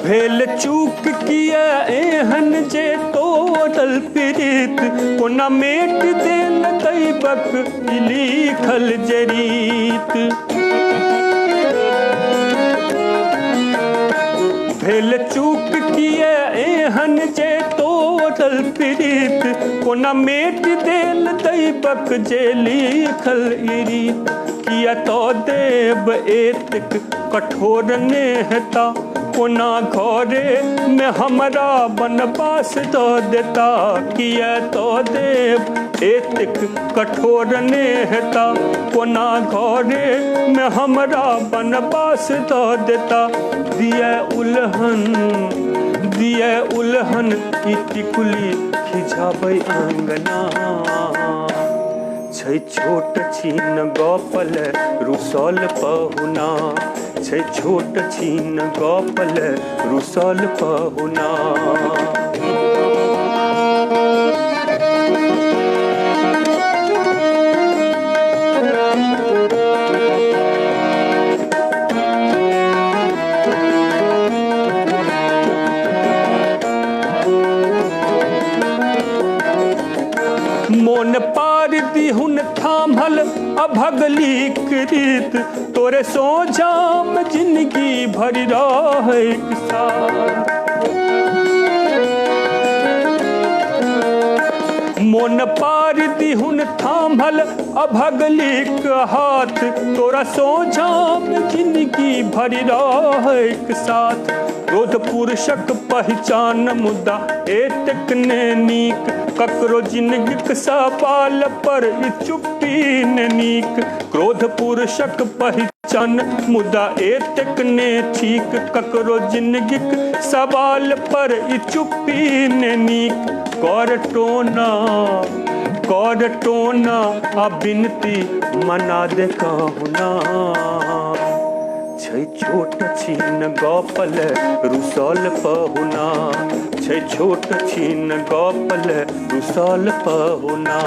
भेल चूक किया एहन जे तोड़ल प्रीत, कोना मेट देल दैबक लिखल जरीत। भेल चूक किए एहन जे तोड़ल प्रीत, कोना मेट देल दैबक जे लिखल ई रीत। किया तो देव एतेक कठोर नेहता, कोना घरे में हमरा बनवास दऽ देता। किया तो देव एतेक कठोर नेहता, कोना घरे में हमरा बनवास दऽ देता। दिए उल्हन ई टिकुली खिझाबै आंगना, छै छोट छीन गपल रुसल पहुना, छै छोट छीन गपल रुसल पहुना। मोन पार दिहुन थामल अभगली कृत, तोरे सोझाम जिंदगी भरि रहै साथ। मोन पार दिहुन थामल अभगलीक हाथ, तोरा सोझाम जिंदगी भरि रहैक साथ। क्रोध पुरुषक पहचान मुदा एतेक ने नीक, ककरो जिंदगीक सवाल पर ई चुप्पी ने नीक। क्रोध पुरुषक पहचान मुदा एतेक ने ठीक, ककरो जिंदगीक सवाल पर ई चुप्पी ने नीक। कर टोना आ बिनती मना दे कहुना, छै छोट छीन गपल रुसल पहुना, छै छोट छीन गपल रुसल पहुना।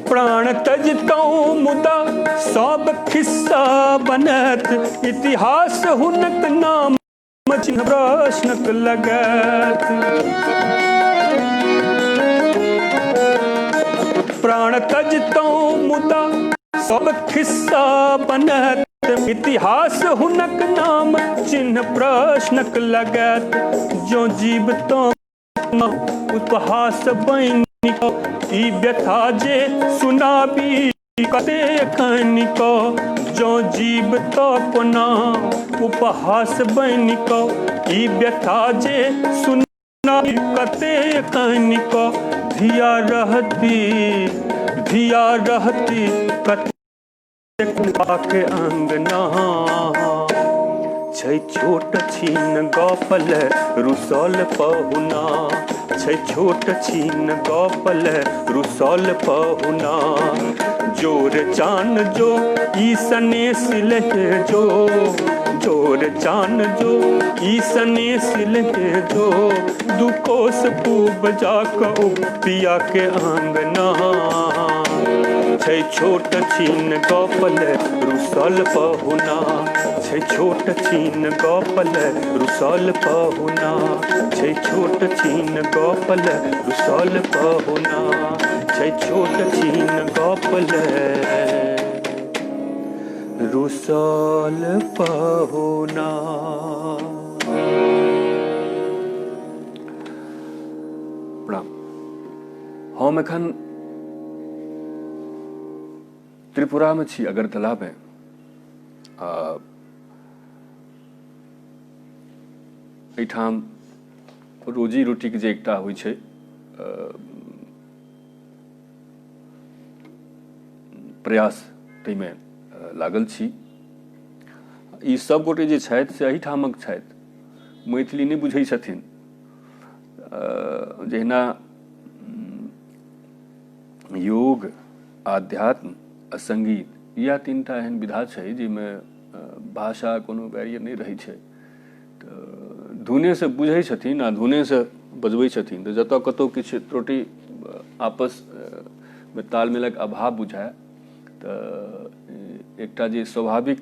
प्राण तजतौ मुदा सब खिस्सा बनत, इतिहास हुनक नाम चिन्ह प्रश्नक लगत। प्राण तजतौ मुदा सब खिस्सा बनत, इतिहास हुनक नाम चिन्ह प्रश्नक लगत। जो जीवतो उपहास बनि ई व्यथा जे सुनाबी कते कनिक। जो जीव तो कोना उपहास बनिक, ई व्यथा जे सुनाबी कते कनिक। धिया रहती कते के अंगना, छै छोट छीन गपल रुसल पहुना, छै छोट छीन गपल रुसल पहुना। जोर चान जो ई सने सिलहे जो, जोर चान जो ई सने सिलहे जो। दुकोस पूब जाक पिया के आंगना, छै छोट छीन गपल रुसल पहुना, छै छोट छीन गपल रुसल पहुना, छै छोट छीन गपल रुसल पहुना, छै छोट छीन गपल रुसल पहुना। प्रणाम। हम एखन त्रिपुरा में छी, अगरतला में। एहिठाम रोजी रोटी के जे एकटा होइ छै प्रयास, ताहिमे लागल छी। ई सब गोटे जे छथि से एहिठामक छथि, मैथिली नहि बुझै छथिन। जहिना योग, आध्यात्म आ संगीत, इएह तीनटा एहन विधा छै जाहिमे भाषा कोनो बैरियर नहि रहै छै। तऽ धुने से बुझै छथिन आ धुने से बजबै छथिन। तऽ जतऽ कतौ किछु त्रुटि आपसमे तालमेलक अभाव बुझाय तऽ एकटा जे स्वाभाविक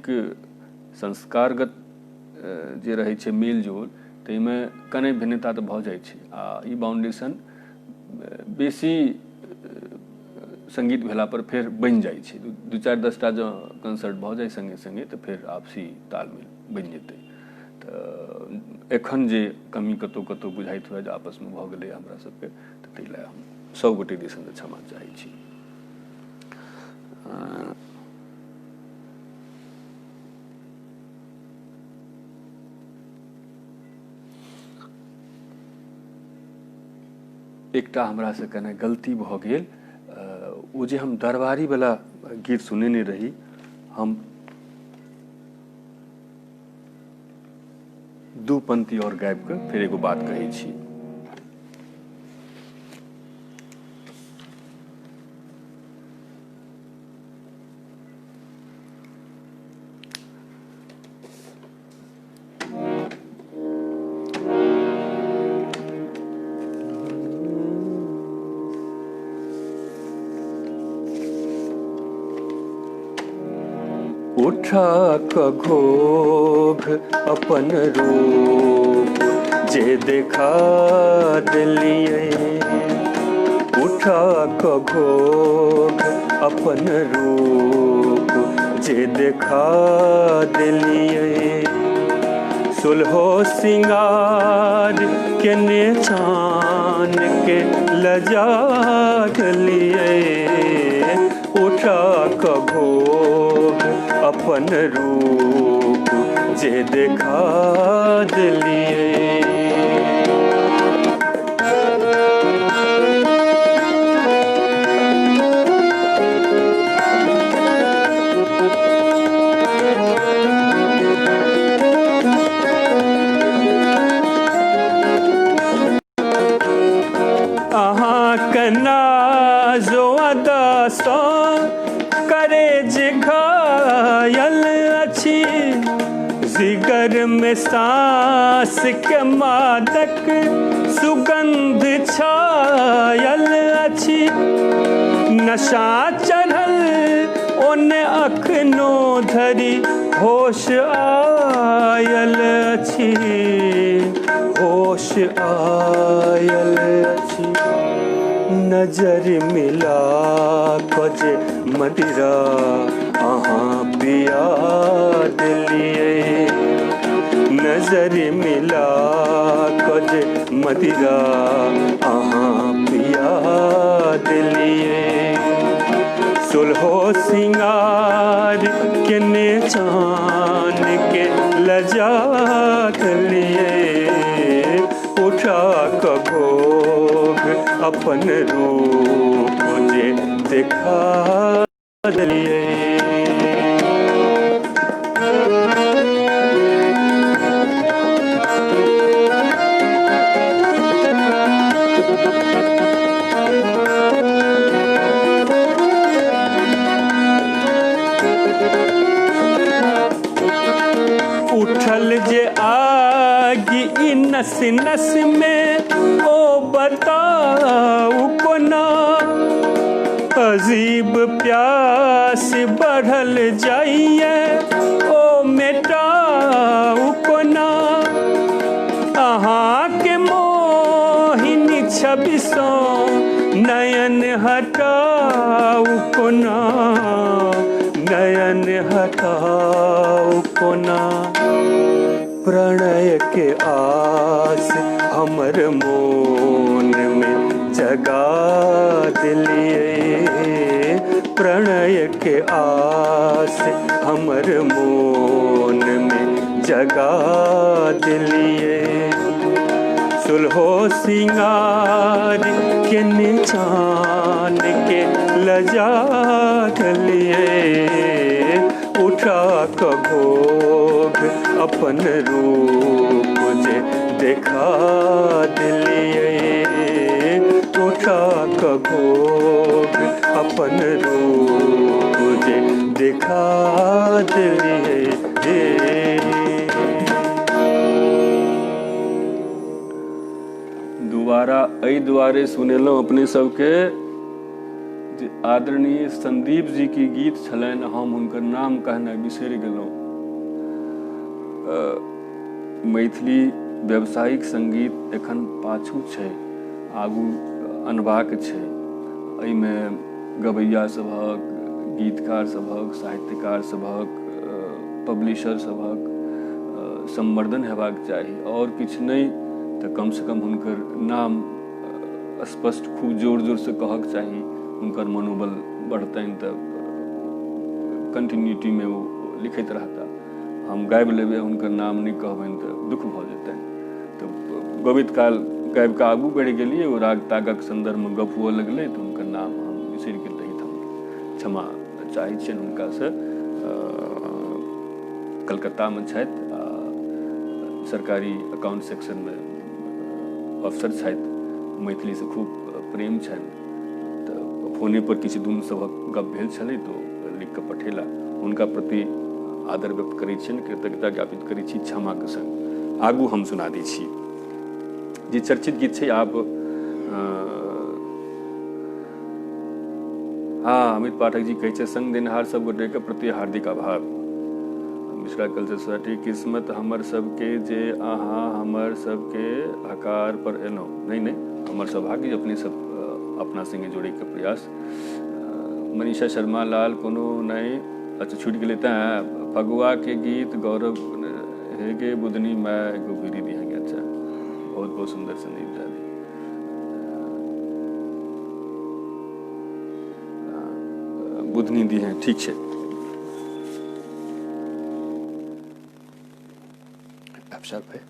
संस्कारगत जे रहै छै मेल जोल ताहिमे कने भिन्नता तऽ भऽ जाइ छै आ ई बाउंडेशन बेसी संगीत भेला पर फेर बनि जाइ छै। दू चारि 10टा जँ कंसर्ट भऽ जाइ संगे संगे तऽ फेर आपसी तालमेल बनि जेतै। तऽ एखन जे कमी कतहु कतहु बुझाइत हुए जे आपसमे भऽ गेलै हमरा सबके, तऽ ताहि लए हम सब गोटे दिसन से क्षमा चाहै छी। एकटा हमरा से कने गलती भऽ गेल, ओ जे हम दरबारी वाला गीत सुनेने रही, हम दू पंक्ति और गाबि कऽ फेर एगो बात कहै छी। उठा क घोघ अपन रूप जे देखा देलिए, उठा क घोघ अपन रूप जे देखा देलिए, सुलहो सिंगार के ने छान के लजा देलिए, उठा क घोघ अपन रूप जे देखा देलिए। अहाँ के नाजो अदा सँ करेज घायल अछि, जिगर में सांस के मादक सुगंध छायल अछि, नशा चढ़ल ओने अखनो धरि होश आयल अछि, होश आयल अछि, नजर मिला जे मदिरा अहाँ पिया देलिए, नजर मिला जे मदिरा अहाँ पिया देलिए, सुलहो सिंगार के ने छान के लजा देलिए, उठा क घोघ अपन रूप जे देखा देलिए। उठल जे आग ई नस नस में ओ बताऊ कोना, अजीब प्यास बढ़ल जाइए ओ मेटाऊ कोना, अहाँ के मोहिनी छवि सँ नयन हटाऊ कोना, नयन हटाऊ कोना, प्रणय के आस हमर मोन में जगा दिलिए, प्रणय के आस हमर मोन में जगा दिलिए, सुलहो सिंगार के निशान के लजा दिलिए, उठा क घोघ अपन रूप जे देखा दिलिए, उठा क घोघ अपन रूप जे देखा दिलिए। दुबारा एहि दुआरे सुनेलहुँ अपने सबके जे आदरणीय संदीप जी के गीत छलनि, हम हुनकर नाम कहनाइ बिसरि गेलहुँ। मैथिली व्यावसायिक संगीत एखन पाछू छै, आगू अनबाक छै। एहिमे गबैया सभक, गीतकार सभक, साहित्यकार सभक, पब्लिशर सभक संवर्धन हेबाक चाही, और किछु नहीं तऽ कम से कम हुनकर नाम स्पष्ट खूब जोर जोर से कहक चाही, हुनकर मनोबल बढ़तनि तऽ कंटिन्यूटी में वो लिखैत रहता। हम गाबि लेबै हुनकर नाम नहीं कहबनि तऽ दुख भऽ जेतनि। तऽ गबैत काल गाबि कऽ आगू बढ़ि गेलियै, ओ राग तागक संदर्भ में गप हुअ लगलै तऽ हुनकर नाम हम बिसरि गेल रही। हम क्षमा चाहै छियनि हुनकासँ। कलकत्ता में छथि, सरकारी अकाउंट सेक्शन में अफसर छथि, मैथिली से खूब प्रेम छनि। तऽ फोने पर किछु दून सभक गप भेल छलै तऽ लिख कऽ पठेला। हुनका प्रति आदर व्यक्त करै छियनि, कृतज्ञता ज्ञापित करै छी क्षमाके संग। आगू हम सुना दै छी जे चर्चित गीत छै। आप हाँ, अमित पाठक जी कहै छै संग देनिहार सब गोटेके प्रति हार्दिक आभार। मिश्रा कल्चर सोसाइटी, किस्मत हमर सबके जे अहाँ हमर सबके हकार पर एलहुँ। नहीं, हमर सौभाग्य अपने सब अपना संगे जोड़े के प्रयास। मनीषा शर्मा लाल कोनो नहीं, अच्छा छूट गेलै तेँ फगुआ के गीत गौरव हेगे बुधनी मैं एगो बीड़ी दिहेंगे। अच्छा, बहुत बहुत सुंदर संदीप झा जी। बुधनी दी हैं, ठीक है। आप शार्प है।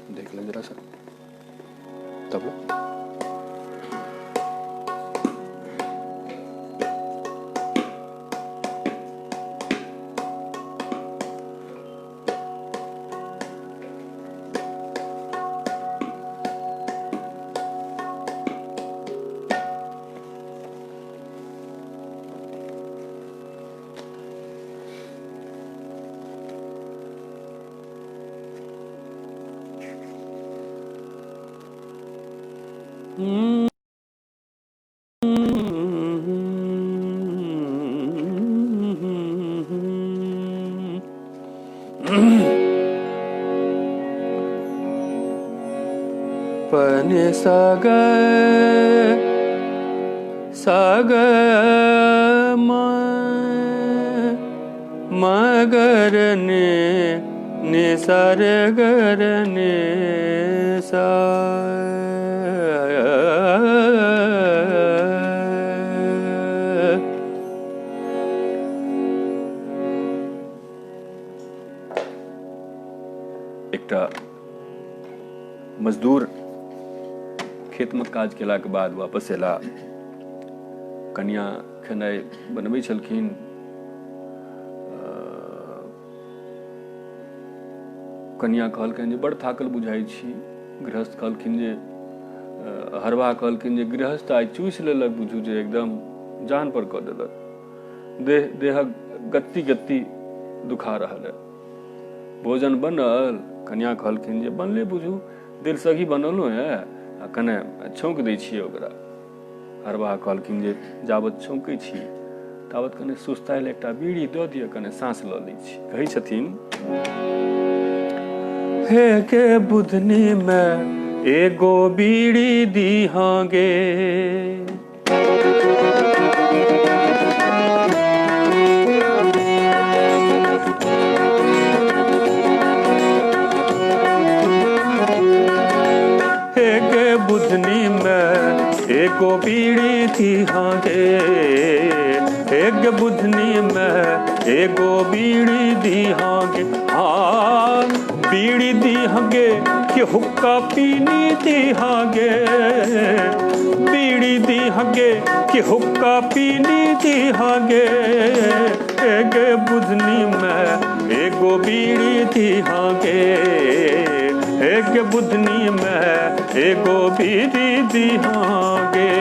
देख लो जरा सा तबला। पने साग मगर ने सार गर ने सा। एकटा मजदूर खेत में काज केला के बाद वापस एला। कन्या खेनाइ बनबै छलखिन। कन्या कहलखिन जे बड़ थाकल बुझाइ छी। गृहस्थ कहलखिन जे हरवा कहलखिन जे गृहस्थ आइ चूसि लेलक, बुझू जे एकदम जान पर कऽ देलक। देहक गत्ती गत्ती दुखा रहल है। भोजन बनल? कन्या कहलखिन जे बनले, बुझू दिल सही बनलो है, आ कने छौंक दै छियै ओकरा। हरवाह कहलखिन जे जाबत छौंकै छी ताबत कने सुस्तायल एकटा बीड़ी दऽ दिअ, कने सांस लऽ लै छी। कहै छथिन हे के बुधनी में एगो बीड़ी दीहांगे। बुधनी में एगो बीड़ी दीहांगे, एक बुधनी में एगो बीड़ी दीहांगे। हाँ, बीड़ी दीहांगे कि हुक्का पीनी दीहांगे। बीड़ी दीहांगे कि हुक्का पीनी दीहांगे। एक बुधनी में एगो बीड़ी दीहांगे, एक बुधनी में एगो बीड़ी दिहांगे।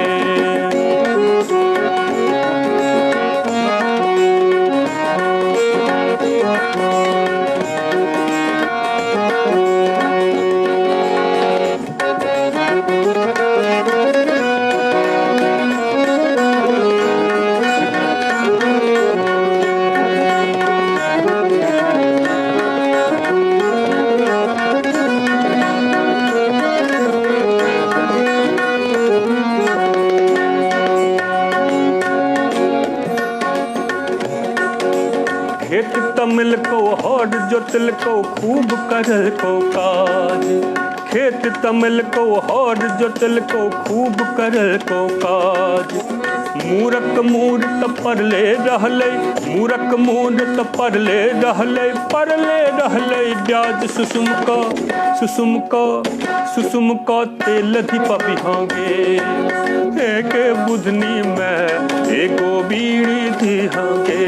खेत तमिल को हर जोतल को खूब करल को काज। खेत तमिल को हर जोतल को खूब करल को काज। मूरख मूर्त परले रहले, मूरख मूर्त परले रहले, परले रहले ब्याज सुसुम का तेल धिप बिहांगे। एक बुधनी में एगो बीड़ी दिहांगे।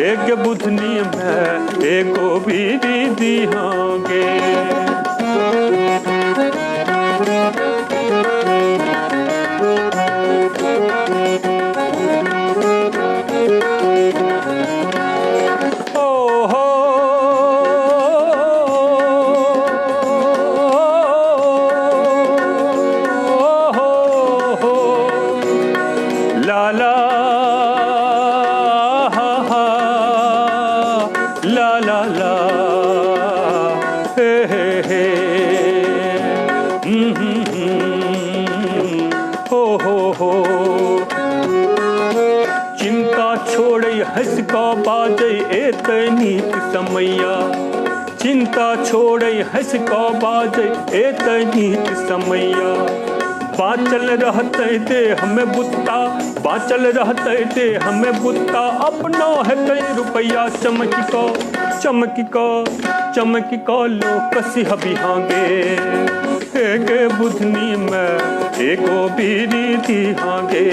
एक बुधनी में एगो बीड़ी दिहांगे। चिंता छोड़े हंस का बाजे एतनीक समैया। चिंता छोड़े हंस का बाजे एतनीक समैया। बाँचल रहते दे हमें बुत्ता, बाँचल रहते दे हमें बुत्ता। अपना है कई रुपया चमकी को लो कसी बिहांगे। एक बुधनी में एगो बीड़ी दिहांगे।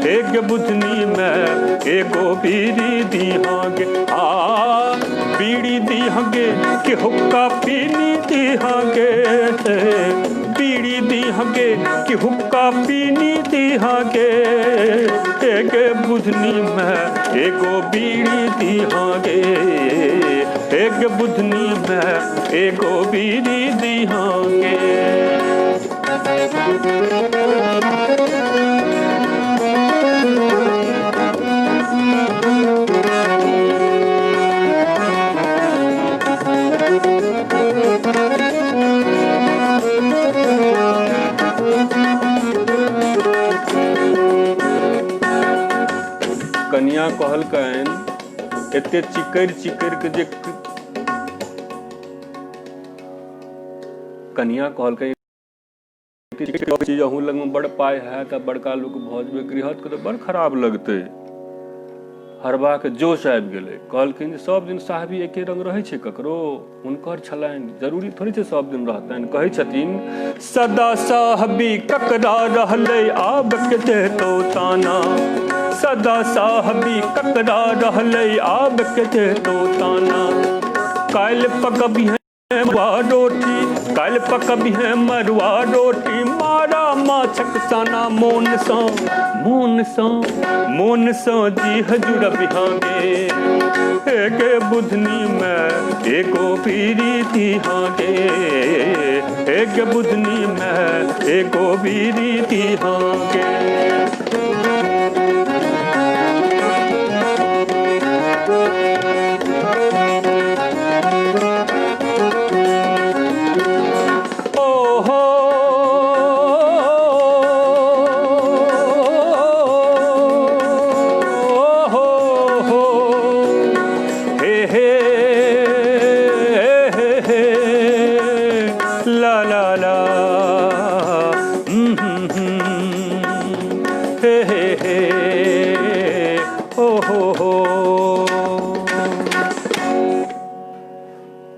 एक बुधनी में एगो बीड़ी दिहांगे। बीड़ी दिहांगे कि हुक्का पीनी दिहांगे। बीड़ी दिहांगे कि हुक्का पीनी दिहांगे। एक बुधनी में एगो बीड़ी दिहांगे। एक बुधनी में एगो बीड़ी दिहांगे। कन्या कहलकनि एते चिकर के जे कन्या कहलकनि चीज अहूँ लग में बड़ पाय है तो बड़का लोग भजबे। गृहस्थ के तो बड़ खराब लगते। हरबा के जोश आबि गेलै। कहलखिन जे सब दिन साहबी एके रंग रहै छै ककरो, हुनकर छलनि, जरूरी थोड़ी छै सब दिन रहतनि। कहै छथिन सदा साहबी ककरा रहलै आब के देतो ताना। सदा साहबी ककरा रहलै आब के देतो ताना। काल्हि पकबी है मरुआ रोटी, काल्हि पकबी है मरुआ रोटी। मारा माछक साना मोन सँ जी हजूर बिहांगे। एक बुधनी में एगो बीड़ी दिहांगे। एक बुधनी में एगो बीड़ी दिहांगे।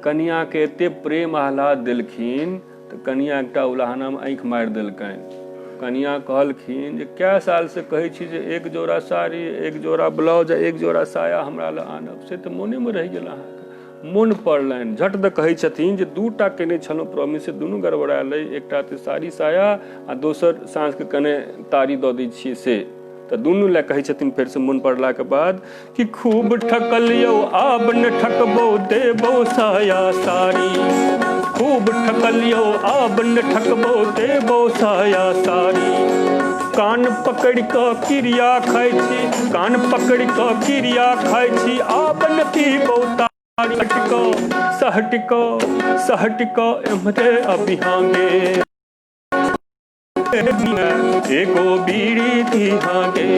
कनिया के एते प्रेम आह्लाद देलखिन तो कनिया एकटा उलाहना में आँखि मारि देलकनि। कनिया कहलखिन जे कै साल से कहै छी जे एक जोड़ा साड़ी, एक जोड़ा ब्लाउज, एक जोड़ा साया हमरा लए आनब, से तऽ मोने में रहि गेल अहाँके। मोन पड़लनि। झट द कहै छथिन जे दूटा केने छलहुँ प्रॉमिस से दुनू गड़बड़ायल अइ, एकटा तऽ साड़ी साया आ दोसर साँझके कने तारी दऽ दै छियै से। तऽ दुनू लए कहै छथिन फेर से मोन पड़लाके बाद कि खूब ठकलियौ आब न ठकबौ देबौ साया साड़ी, खूब ठकलियौ आब न ठकबौ देबौ साया साड़ी। कान पकड़ि कऽ क्रिया खाइ छी, कान पकड़ि कऽ क्रिया खाइ छी, आब न पीबौ तारी। सहट कऽ एम्हरे अबिहांगे, एगो बीड़ी दिहांगे,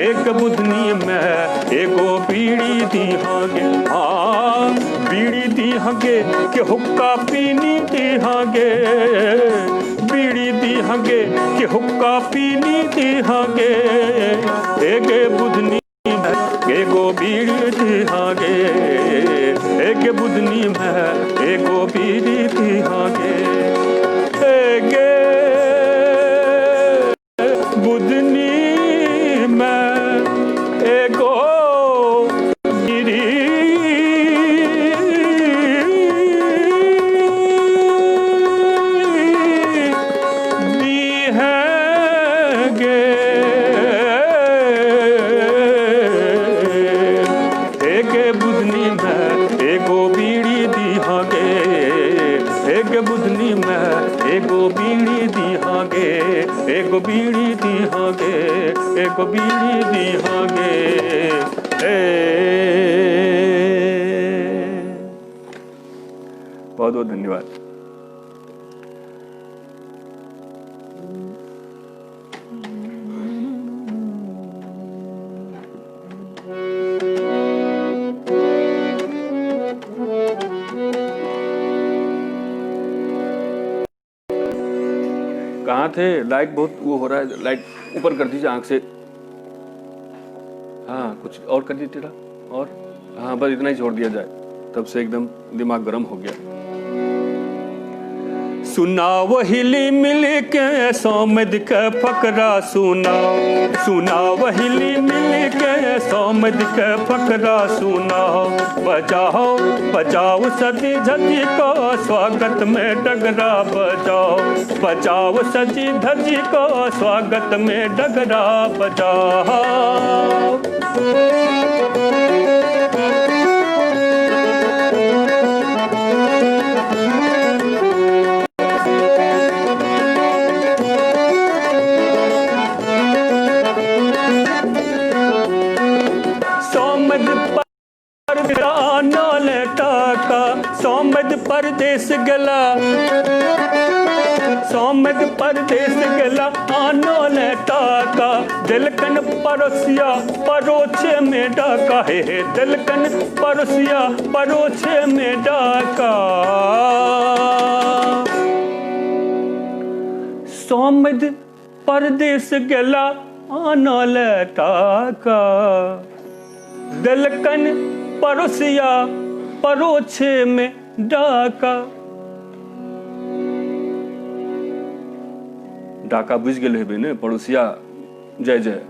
एक बुधनी में एगो बीड़ी दिहांगे। हाँ बीड़ी दिहांगे के हुक्का पीनी दिहांगे, बीड़ी दिहांगे के हुक्का पीनी दिहांगे, एगे बुधनी में एगो बीड़ी दिहांगे, एगे बुधनी में एगो बीड़ी दिहांगे, एगे बुधनी में एगो बीड़ी दिहांगे, एगे बुधनी में एगो बीड़ी दिहांगे, एगे बुधनी में एगो बीड़ी दिहांगे, एगो बीड़ी दिहांगे, एगो बीड़ी दिहांगे। बहुत बहुत धन्यवाद। कहाँ थे? लाइट बहुत वो हो रहा है, लाइट ऊपर कर दीजिए आंख से। हाँ कुछ और कर दीजिए टेढ़ा, और हाँ बस इतना ही छोड़ दिया जाए, तब से एकदम दिमाग गर्म हो गया। सुनाओ हिली मिल के सौमद के फकरा सुनाओ, सुनाओ हिली मिल के सौमद के फकरा सुनाओ। बजाओ बजाओ सजी धजी को स्वागत में डगरा बजाओ, बजाओ सजी धजी को स्वागत में डगरा बजाओ। सोमद परदेस गला, सोमद परदेस गला आनो ले टाका, दिलकन परोसिया परोछे में डाका, हे दिलकन परोसिया परोछे में डाका। सोमद परदेस गला आनो ले टाका, दिलकन परोसिया परोछे में डाका। डाका बुझ गेल हेबै ने, पड़ोसिया जय जय।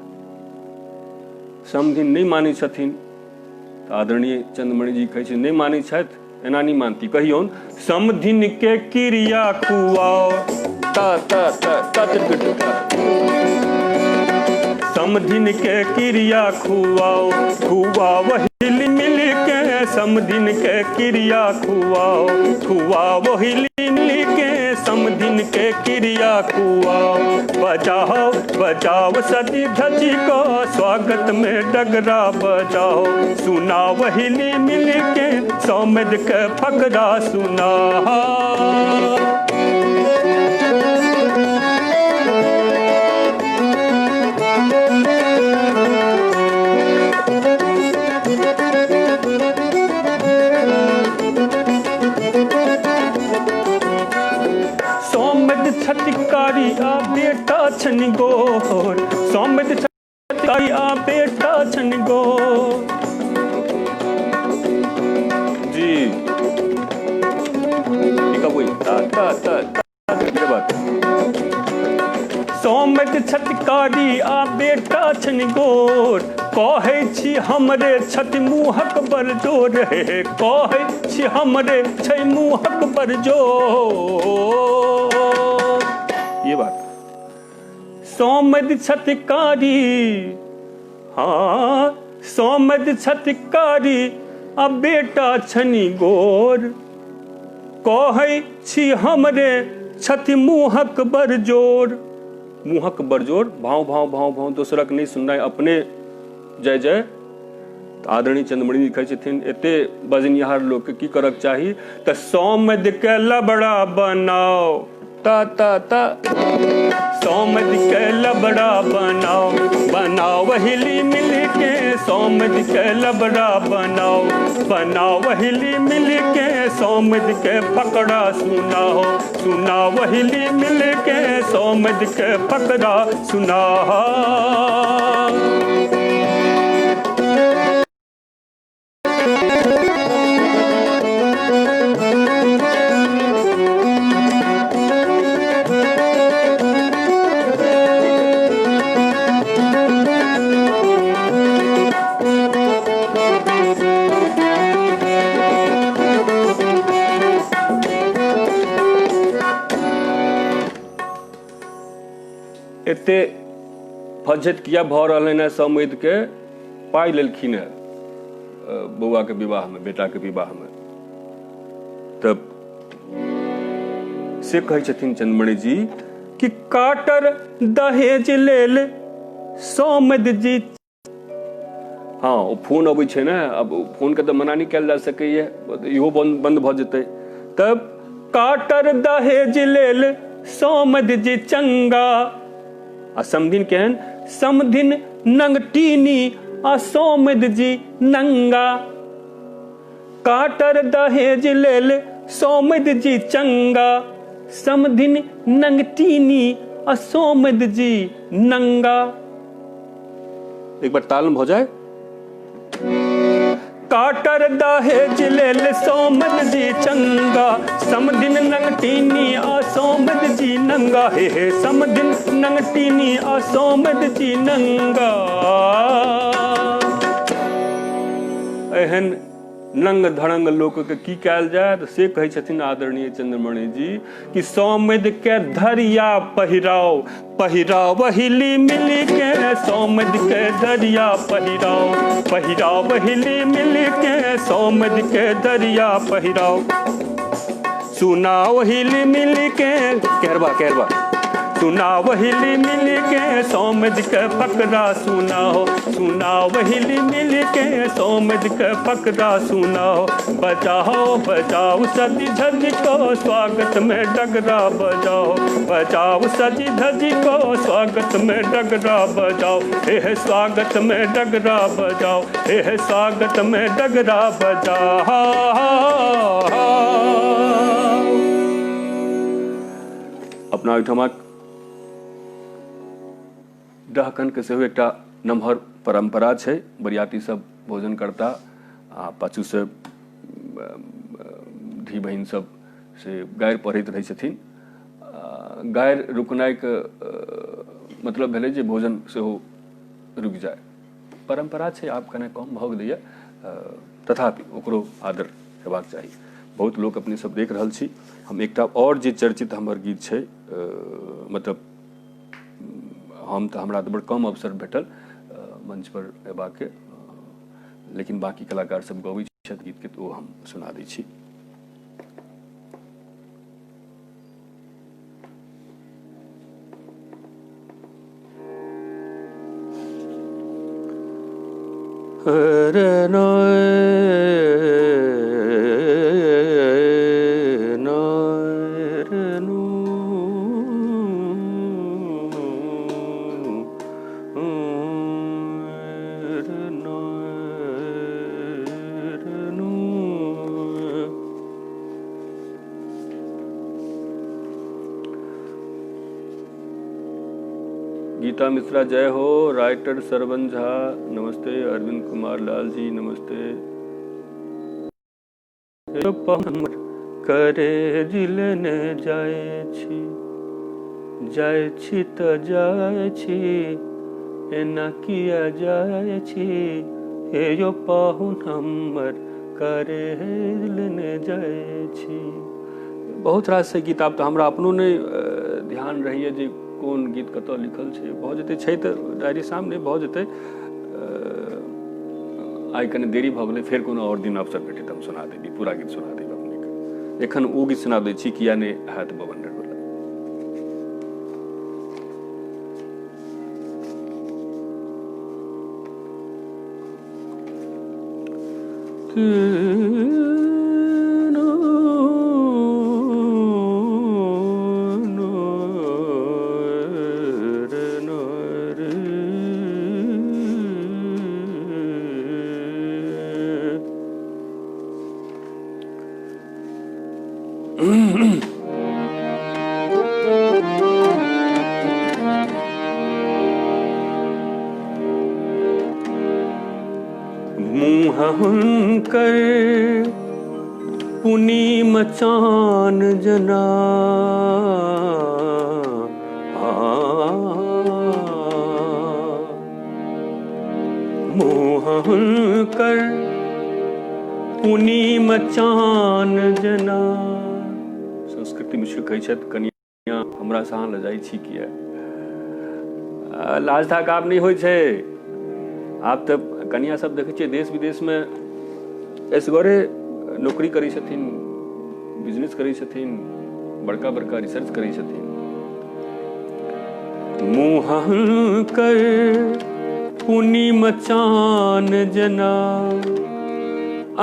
समधिन नहीं मानै छथिन तऽ आदरणीय चंद्रमणि जी कहै छै नहीं मानै छथि, एना नहीं मानती, कहियौन समधिन के क्रिया खुआओ, समधिन के क्रिया खुआओ, खुआओ हिल मिल के समधिन के क्रिया खुआओ, खुआओ हिल मिल के समधिन के क्रिया खुआओ। बजाओ बजाओ सजी धजी को स्वागत में डगरा बजाओ, सुनाओ हिली मिल के सौमद के फकरा सुनाओ। छटकारी आ बेटा छन गोर, सोमद छटकारी आ बेटा छन गोर जी। ठीक है वही ता ता ता ता बात। सोमद छटकारी आ बेटा छनि गोर, कहै छी हमरे छथि मुँहक बड़ जोर, हे कहै छी हमरे छै मुँहक बड़ जोर। ये बात सोमद छटकारी, हाँ सोमद छटकारी आ बेटा छनि गोर, कहै छी हमरे छथि मुँहक बड़ जोर। मुँहक बड़ जोर, भाव भाव भाव भाव दोसरक नहीं सुननाइ, अपने जय जय। आदरणीय चंद्रमणि लिखै छथिन एते बजनिहार लोक के की करक चाही, त सोमद के लबड़ा बनाओ, ता ता ता सोमद के लबड़ा बनाओ, बनाओ हिली मिल के सोमद के लबड़ा बनाओ, बनाओ हिली मिल के सोमद के फकड़ा सुनाओ, सुनाओ हिली मिल के सोमद के फकड़ा सुनाओ। एते फज्जत किया भऽ रहलनि हैं समैध के, पाई लेलखिन है बौआ के विवाह में, बेटा के विवाह में। तब से कहै छथिन चंद्रमणि जी कि काटर दहेज लेल समैध जी। हाँ ओ फोन अबै छै ने, अब फोन के तो मना नहीं कयल जा सकैए, इहो बंद भऽ जेतै। तब काटर दहेज लेल समैध जी चंगा, आ समधिन केहन, समधिन नंगटीनी आ सोमद जी नंगा। काटर दहेज लेल सोमद जी चंगा, समधिन नंगटीनी आ सोमद जी नंगा। एक बार ताल में हो जाए। काटर दहेज लेल सोमद जी चंगा, समधिन नंगटीनी आ सोमद जी नंगा, हे समधिन नंगटीनी आ सोमद जी नंगा। एहन नंग धड़ंग लोक के की कयल जाय, तो से कहै छथिन आदरणीय चंद्रमणि जी कि सोमद के धरिया पहिराओ, पहिराओ हिली मिली के सोमद के धरिया पहिराओ, पहिराओ हिली मिली के सोमद के धरिया पहिराओ। सुनाओ हिली मिली के, कहरबा कहरबा, सुनाओ हिली मिली के सोमद के फकरा सुनाओ, सुनाओ हिली मिली के सोमद के फकरा सुनाओ। बजाओ बजाओ सजी धजी को स्वागत में डगरा बजाओ, बजाओ सजी धजी को स्वागत में डगरा बजाओ, हे स्वागत में डगरा बजाओ, हे स्वागत में डगरा बजाओ। अपना ओहिठमक डहकन के सेहो एकटा नमहर परंपरा छै। बरियाती सब भोजन करता, आ पाछू से धी बहिन सब से गारि पढ़ैत रहै छथिन। गारि रुकनाइ के मतलब भेलै जे भोजन सेहो रुकि जाए। परंपरा छै, आब कने कम भऽ गेलैए, तथापि ओकरो आदर हेबाक चाही। बहुत लोक अपने सब देख रहल छी। हम एकटा और जे चर्चित हमर गीत छै, मतलब हम तो हमरा तो बड़ कम अवसर भेटल मंच पर एबाक के, लेकिन बाकी कलाकार सब गबै छथि गीत के, तो हम सुना दै छी। गीता मिश्रा जय हो, राइटर सरवन झा नमस्ते, अरविंद कुमार लाल जी नमस्ते। करे जिलने जाए छी जाय छी त जाय छी, एना किया जाय छी, हे यो पाहुन हमर करे लेने जाय छी। बहुत रास छै गीत, आब तऽ हमरा अपनो नहि ध्यान रहैए जे कोन गीत कतऽ लिखल छै। भऽ जेतै, छै तऽ डायरी सामने, भऽ जेतै। आइ कनि देरी भऽ गेलै, फेर कोनो आओर दिन अवसर भेटै तऽ हम सुना देबी, पूरा गीत सुना देबी अपनेके। एखन ओ गीत सुना दै छी, किया नहि हैत बवंडर वाला। मुँह हुनकर पुनि मचान जना, मुँह हुनकर पुनि मचान जना। संस्कृति मिश्र कहै छथि, कनिया हमरा से अहाँ लजाइ छी किया। लाज थाक आब नहि होइ छै। आब तऽ कनिया सब देखै छियै देश विदेश में एसगरे नौकरी करै छथिन, बिजनेस करै छथिन, बड़का बड़का रिसर्च करै छथिन। मुँह हुनकर पुनि मचान जना,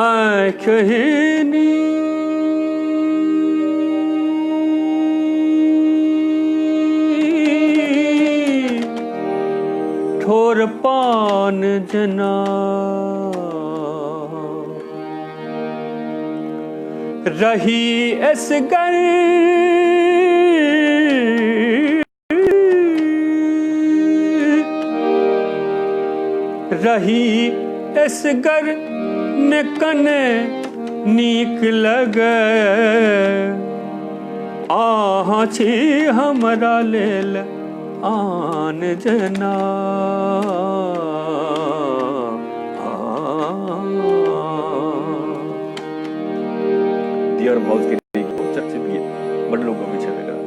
आँखि ठोर पान जना, रही एसगर रही एसगर ने कने नीक लगे, आहाँ छी हमरा लेल आन जना। दियर भाउज के चर्चित गीत बड़ लोग गबै छथि एकरा।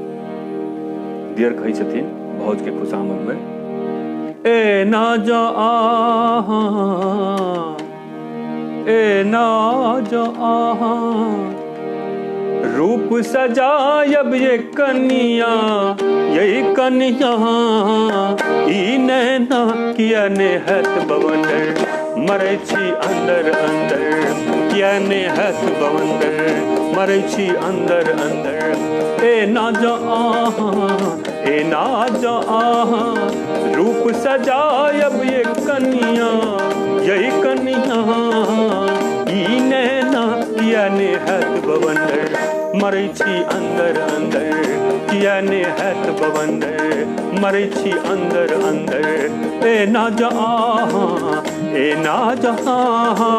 दियर कहै छथिन भाउज के खुशामद में, ए ना जो आहा, ए ना जो आहा, रूप सजायब ये कनिया, यही कनिया, ई नैना किया नेहत बवंडर, मरै छी अंदर अंदर, किया नेहत बवंडर, मरै छी अंदर अंदर। ए ना जो आहा, ए ना जो आहा, रूप सजायब ये कनिया, यही कनिया, ई नैना किया नेहत बवंडर, मरै छी अंदर अंदर, किया नेहत बवंडर, मरै छी अंदर अंदर। ए ना जा आहा, ए ना जा आहा।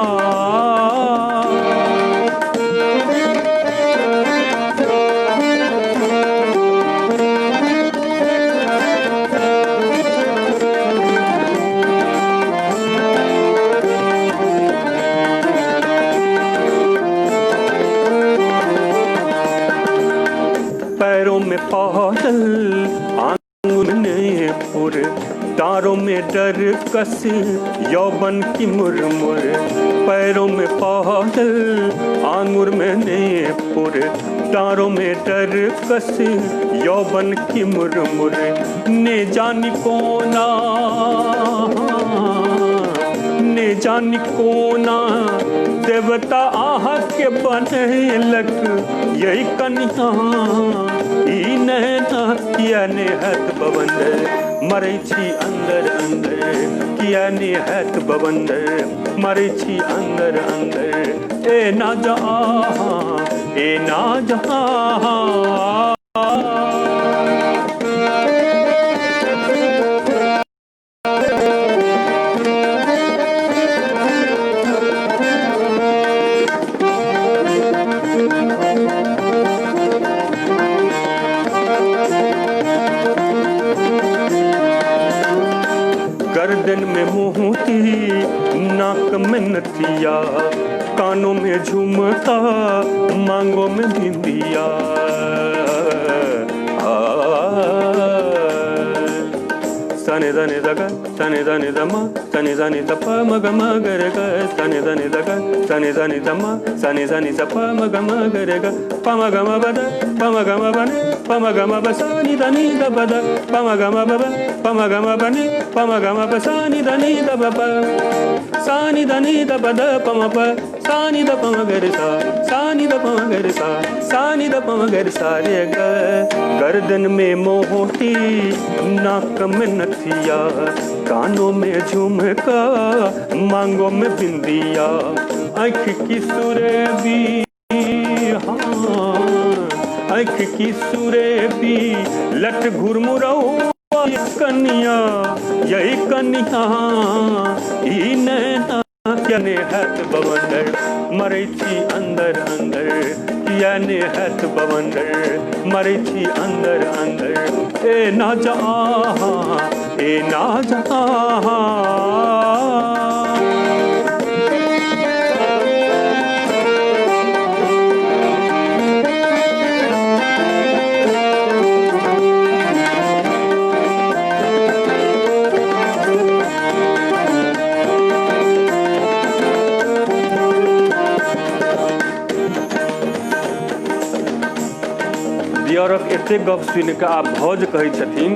पैरों में पायल आंगुरने पुर, तारों में डर कस यौवन की मुरमुर। पैरों में पायल आंगुर में नेपुर, तारों में डर कस यौवन की मुरमुर। ने जानी कोना, ने जानी कोना, देवता आहा के बनलक, यही कन्या ई नैना किया नेहत बवंडर, मरै छी अंदर अंदर, किया नेहत बवंडर, मरै छी अंदर अंदर। ए ना जा आहा, ए ना जा आहा। गर्दन में मोती, नाक में नथिया, कानों में झुमका, मांगों में बिंदिया। सने धने दगा सने धने दमा सने धने दप मग मगर ग सने धने दगा सने धने दमा सने धने दप मग मगर ग पम गम बद पम गम बने पम गम बसानी धनी द बद पम गम बब पम गम बने पम गम बसानी धनी द बब सानी धनी द बद पम प सानी द पम गर सा सानी द पम गर सा सानी द पम गर सा रे ग। गर्दन में मोती, नाक में नथिया, कानों में झुमका, मांगों में बिंदिया। आँख की सुरेबी, हाँ आँख की सुरेबी, लट घुरमुरऊ कन्या, यही कन्या ई नैना ने हाथ बवंडर मरे छी अंदर अंदर, किया ने हाथ बवंडर मरे छी अंदर अंदर। ए ना जा ए ना जा। दियरक एते गप सुनि कऽ आब भौज कहै छथिन,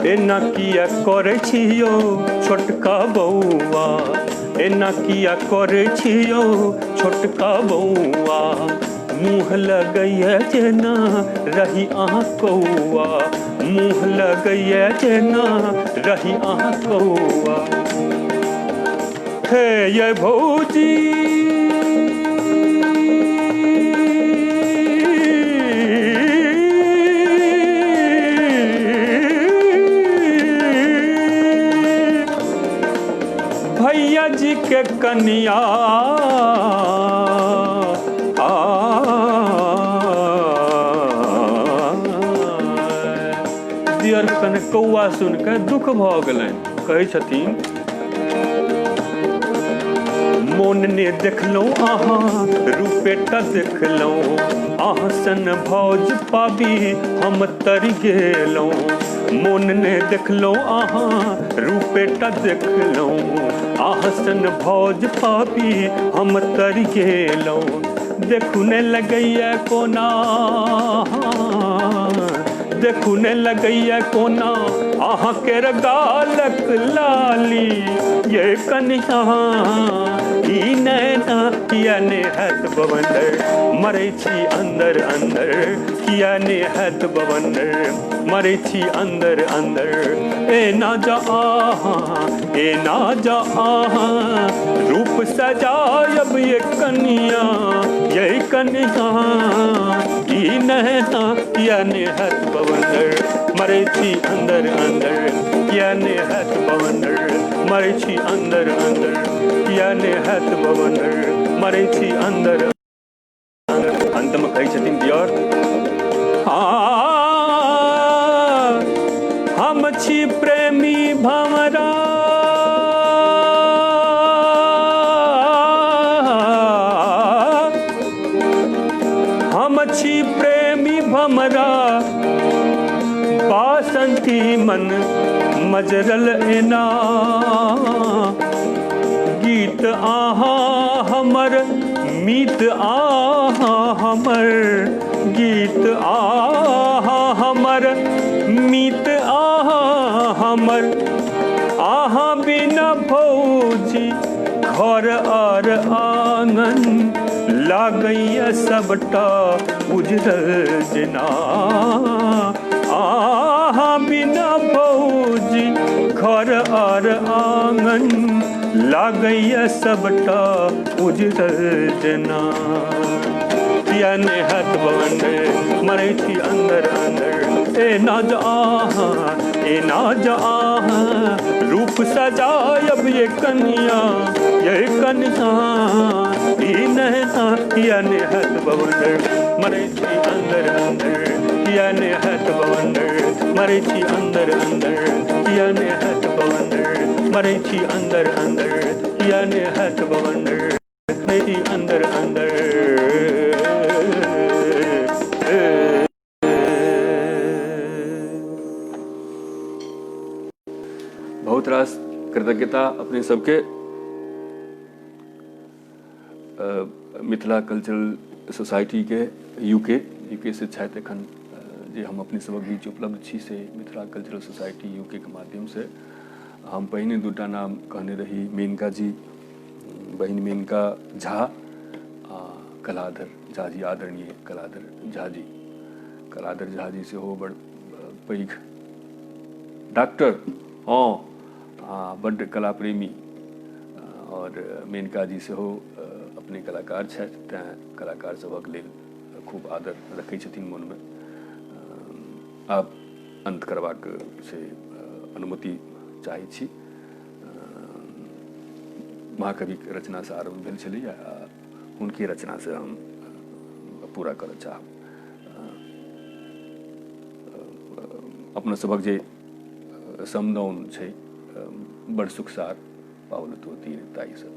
एना किया करै छियौ छोटका बौआ, एना किया करै छियौ छोटका बौआ, मुँह लगैया जेना रही अहाँ कौआ, मुँह लगैया जेना रही अहाँ कौआ। हे ये भौजी भैया जी के कन्या, दियर कने कौआ सुन के दुख भऽ गेलनि। कहै छथिन, मोन ने देखलहुँ अहाँ रूपेटा देखलहुँ, अहाँ सन भौज पाबी हम तरि गेलहुँ। मोन ने देखलहुँ अहाँ रूपेटा देखलहुँ, अहाँ सन भौज पाबी हम तरि गेलहुँ। देखू ने लगैया कोना, देखू ने लगैया कोना, अहाँ केर गालक लाली, ये कन्या ई नैना किया ने हाथ बवंडर मरै छी अंदर अंदर, किया ने हाथ बवंडर मरै छी अंदर अंदर। ए ना जा ए ना जा रूप सजायब ये कन्या, ये कन्या ई नैना किया ने हाथ बवंडर मरै छी अंदर अंदर, किया ने हाथ बवंडर मरै छी अंदर अंदर, किया ने हाथ बवंडर मरै छी अंदर अंदर। अंत में कहै छथिन दियर, हम छी प्रेमी भमरा, हम छी प्रेमी भमरा, बासंती मन मजरल एना, गीत आहा हमर मीत आहा हमर, गीत आहा हमर मीत आहा हमर। आहा बिना भौजी घर आर आंगन, लागैया सबटा उजरल जेना। आहा बिना भौजी घर आर आंगन, लागैया सबटा उजरल जेना। किया ने हाथ बवंडर मरै छी अंदर अंदर, ए ना जा ए ना जा रूप सजायब ये कन्या, ये कन्या ई नैना किया ने हाथ बवंडर मरै छी अंदर अंदर, किया ने हाथ बवंडर मरे छी अंदर अंदर किया ने हट बवंडर मरे छी अंदर अंदर किया ने हट बवंडर मरे छी अंदर अंदर बहुत रास कृतज्ञता अपने सबके मिथिला कल्चरल सोसाइटी के यूके से छथि एखन जे हम अपने सबक बीच उपलब्ध छी से मिथिला कल्चरल सोसाइटी यूके के माध्यम से हम पहिने दूटा नाम कहने रही मेनका जी बहिन मेनका झा आ कलाधर झा जी आदरणीय कलाधर झा जी सेहो बड़ पैघ डॉक्टर हाँ बड्ड कला प्रेमी और मेनका जी सेहो अपने कलाकार छथि तैं कलाकार सभक लेल खूब आदर रखै छथिन मोनमे आब अंत करबाक से अनुमति चाहै छी महाकवि रचना से आरंभ भेल छलै हुनके रचना से हम पूरा करऽ चाहब अपना सभक जे समदाउन छै बड़ सुखसार पावल तो तीर ताई से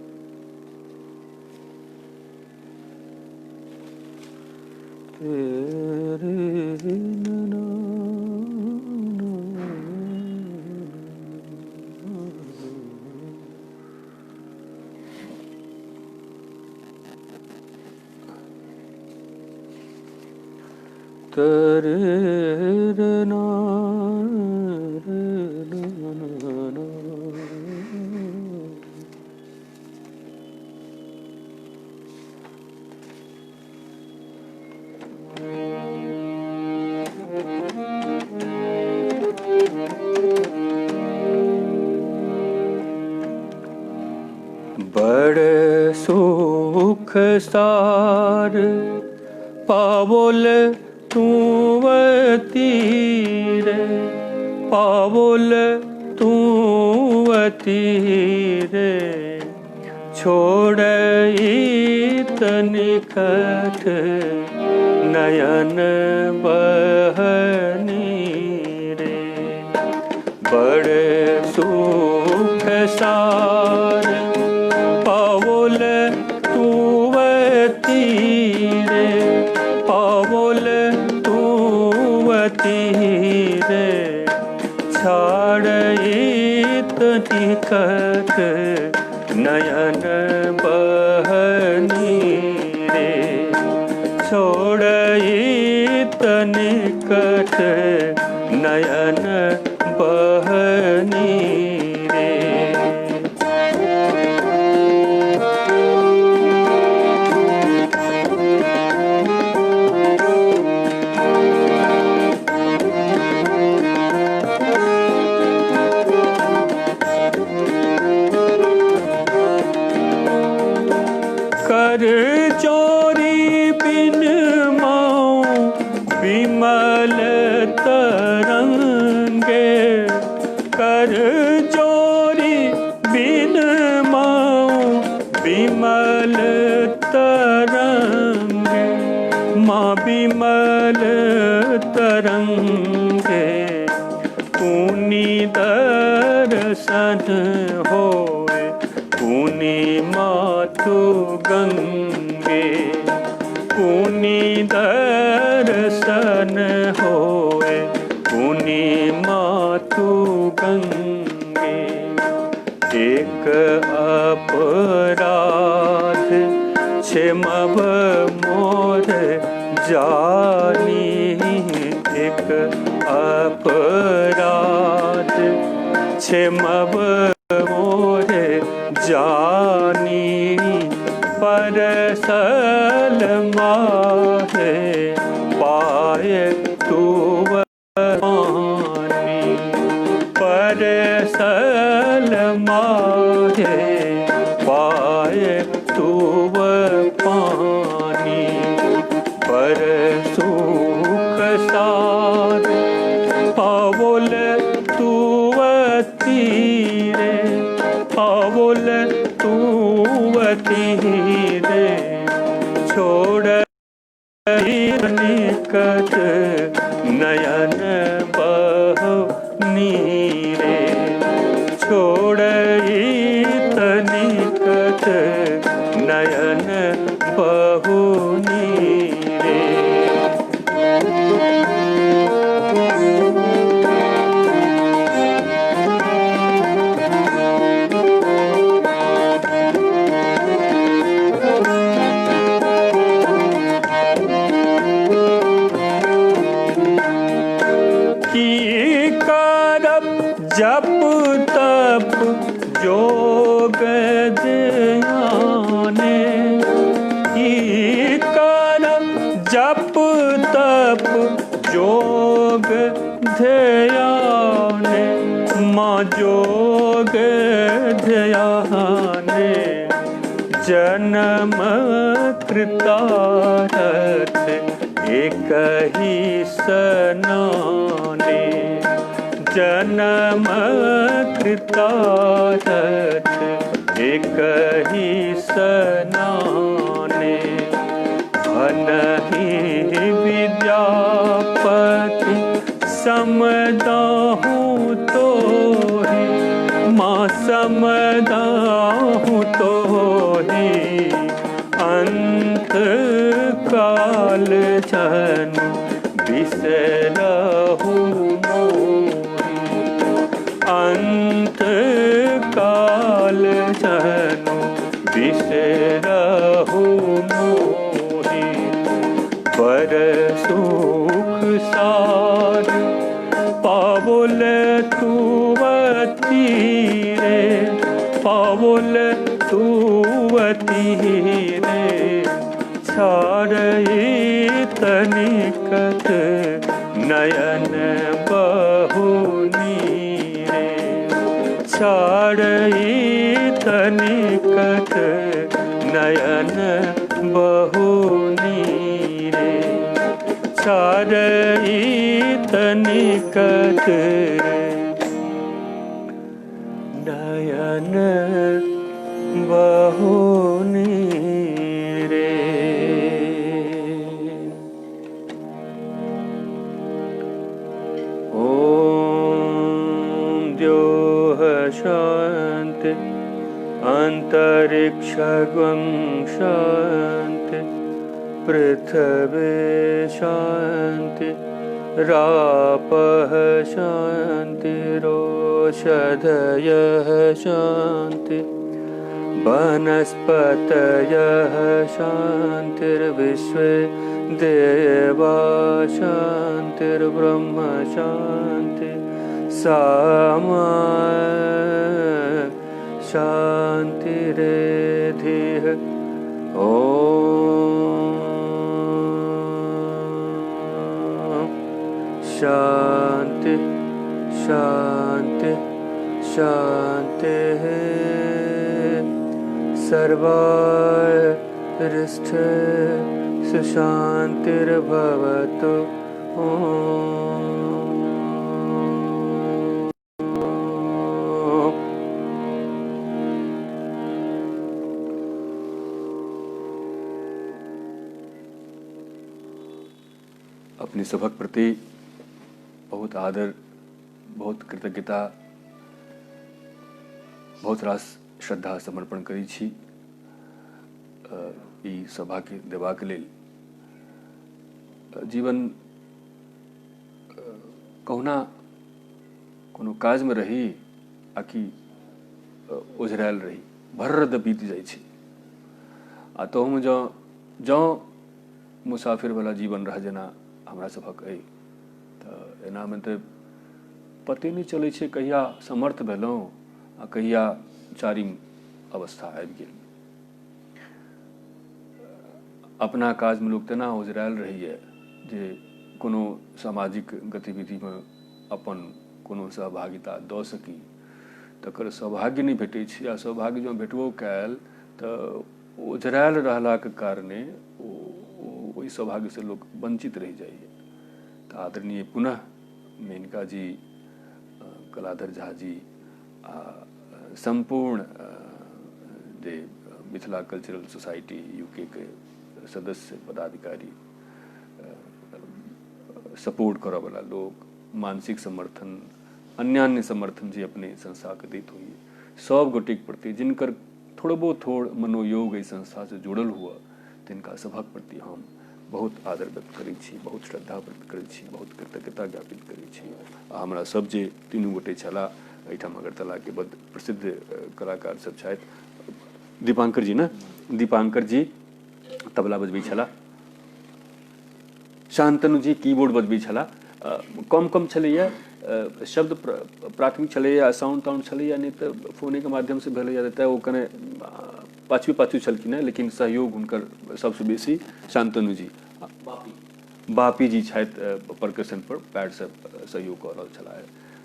बड़ सुख सार पावल तू तीर पावल तू तीर छोड़ निकट नयन बहनी रे बड़ सुख सार पावल तू तीर पावल तू तीर छाड़ निकट नयन बहनी रे छोड़ निकट नयन बहनी रे कर चोरी बिन माँ विमल तरंगे कर चोरी बिन माँ विमल तरंगे माँ विमल तरंगे पुनि दर्शन होए पुनि मातु गंगे पुनि दर्शन होए पुनि मातु गंगे एक अपराध क्षमव मोर जानी एक अपराध क्षमव मोर जानी परसल माहे पाए तू पानी परसल माहे पाए तू पानी पर सुख सार पावल तू तीरे पावल तू तीरे छोड़ निकट नयन बह रे छोड़ई तनिकत नयन बहुनी रे। जप तप जोग ध्याने की करम जप तप जोग ध्याने माँ जोग ध्याने जन्म कृतार्थ एक ही सनाने जन्म कृतार्थ एक ही सनाने अनहि विद्यापति समदाहु तो ही माँ समदाहु तो ही अंत काल जन बिसरहु अंत काल जनु बिसरहु मोहि पर सुख सार पावल तुवती रे पावल तुवती रे छाड़ई तनिकत नयन बहुनी छाड़ई तनिकत नयन बहुनी रे छाड़ई तनिकत नयन बहुनी रे। शांति अंतरिक्षगं शांति पृथ्वी शांति रापः शांतिरोषधयः शांति वनस्पतयः शांतिर्विश्वे देवा शांतिर्ब्रह्म शांति सामा शांतिरेधिः ॐ शांति शांति शांतिः सर्वरिष्ठ सुशांतिर्भवतु। अपनी सभक प्रति बहुत आदर, बहुत कृतज्ञता, बहुत रास श्रद्धा समर्पण करी छी ई सभा के देबाक लेल। जीवन कहुना कोनो काज में रही आकि ओझरायल रही भर्रद बीत जाइ छै आ तहूमे जँ मुसाफिर वाला जीवन रह जेना हमरा सभक अइ तऽ एनामे तऽ पते नहि चलै छै कहिया समर्थ भेलहुँ आ कहिया चारिम अवस्था आबि गेल। अपना काजमे लोक तेना ओझरायल रहैए जे कोनो सामाजिक गतिविधिमे अपन कोनो सहभागिता दऽ सकी तकर सौभाग्य नहि भेटै छै आ सौभाग्य जँ भेटबो कयल तऽ ओझरायल रहलाक कारणे ओहि सौभाग्य से लोग वंचित रह जाइए। तो आदरणीय पुनः मेनका जी, कलाधर झा जी आ संपूर्ण जे मिथिला कल्चरल सोसाइटी यूके के सदस्य पदाधिकारी, सपोर्ट करऽ वाला लोग, मानसिक समर्थन अन्यान्य समर्थन जे अपने संस्था के दैत होइए सब गोटे के प्रति जिनकर थोड़बो थोड़ मनोयोग एहि संस्था से जुड़ल हुआ तिनका सभक प्रति हम बहुत आदर व्यक्त करै छी, बहुत श्रद्धा व्यक्त करै छी, बहुत कृतज्ञता ज्ञापित करै छी। आ हमरा सब जे तीनू गोटे छलाह एहिठाम अगरतला के बड़ प्रसिद्ध कलाकार सब छथि, दीपांकर जी ने, दीपांकर जी तबला बजबै छलाह, शांतनु जी कीबोर्ड बजबै छलाह, कम कम छलैया शब्द प्राथमिक छलैया, साउंड ताउंड छलैया, नहीं तो फोने के माध्यम से भेलैया रहता है, वो कने पाछू पाछू छलखिन हैं, लेकिन सहयोग हुनकर सबसे बेसी शांतनु जी, बापी जी छथि परकशन पर पैड से सहयोग कऽ रहल छलाह।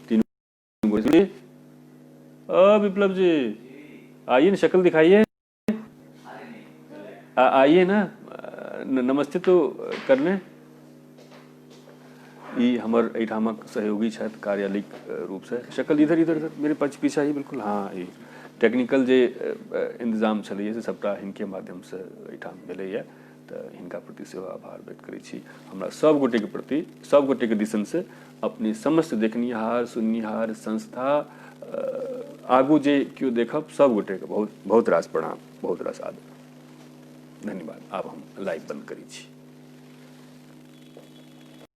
तीनों गोटे विप्लव जी आइए ना, शक्ल दिखाइए, आइए ना, नमस्ते तो करने। ये हमर एहिठामक सहयोगी छथि कार्यालयिक रूप से, शक्ल इधर इधर इधर मेरे पीछा ही बिल्कुल, हाँ ये टेक्निकल जे इंतजाम छलैया से सबटा हिनके माध्यम से एहिठाम भेलैया, तऽ हिनका प्रति सेहो आभार व्यक्त करै छी। हमरा सब गोटे के प्रति, सब गोटे के दिसन से अपने समस्त देखनिहार सुननिहार संस्था आगू जे केओ देखब सब गोटे के बहुत बहुत रास प्रणाम, बहुत रास आदर, धन्यवाद। आब हम लाइव बंद करै छी।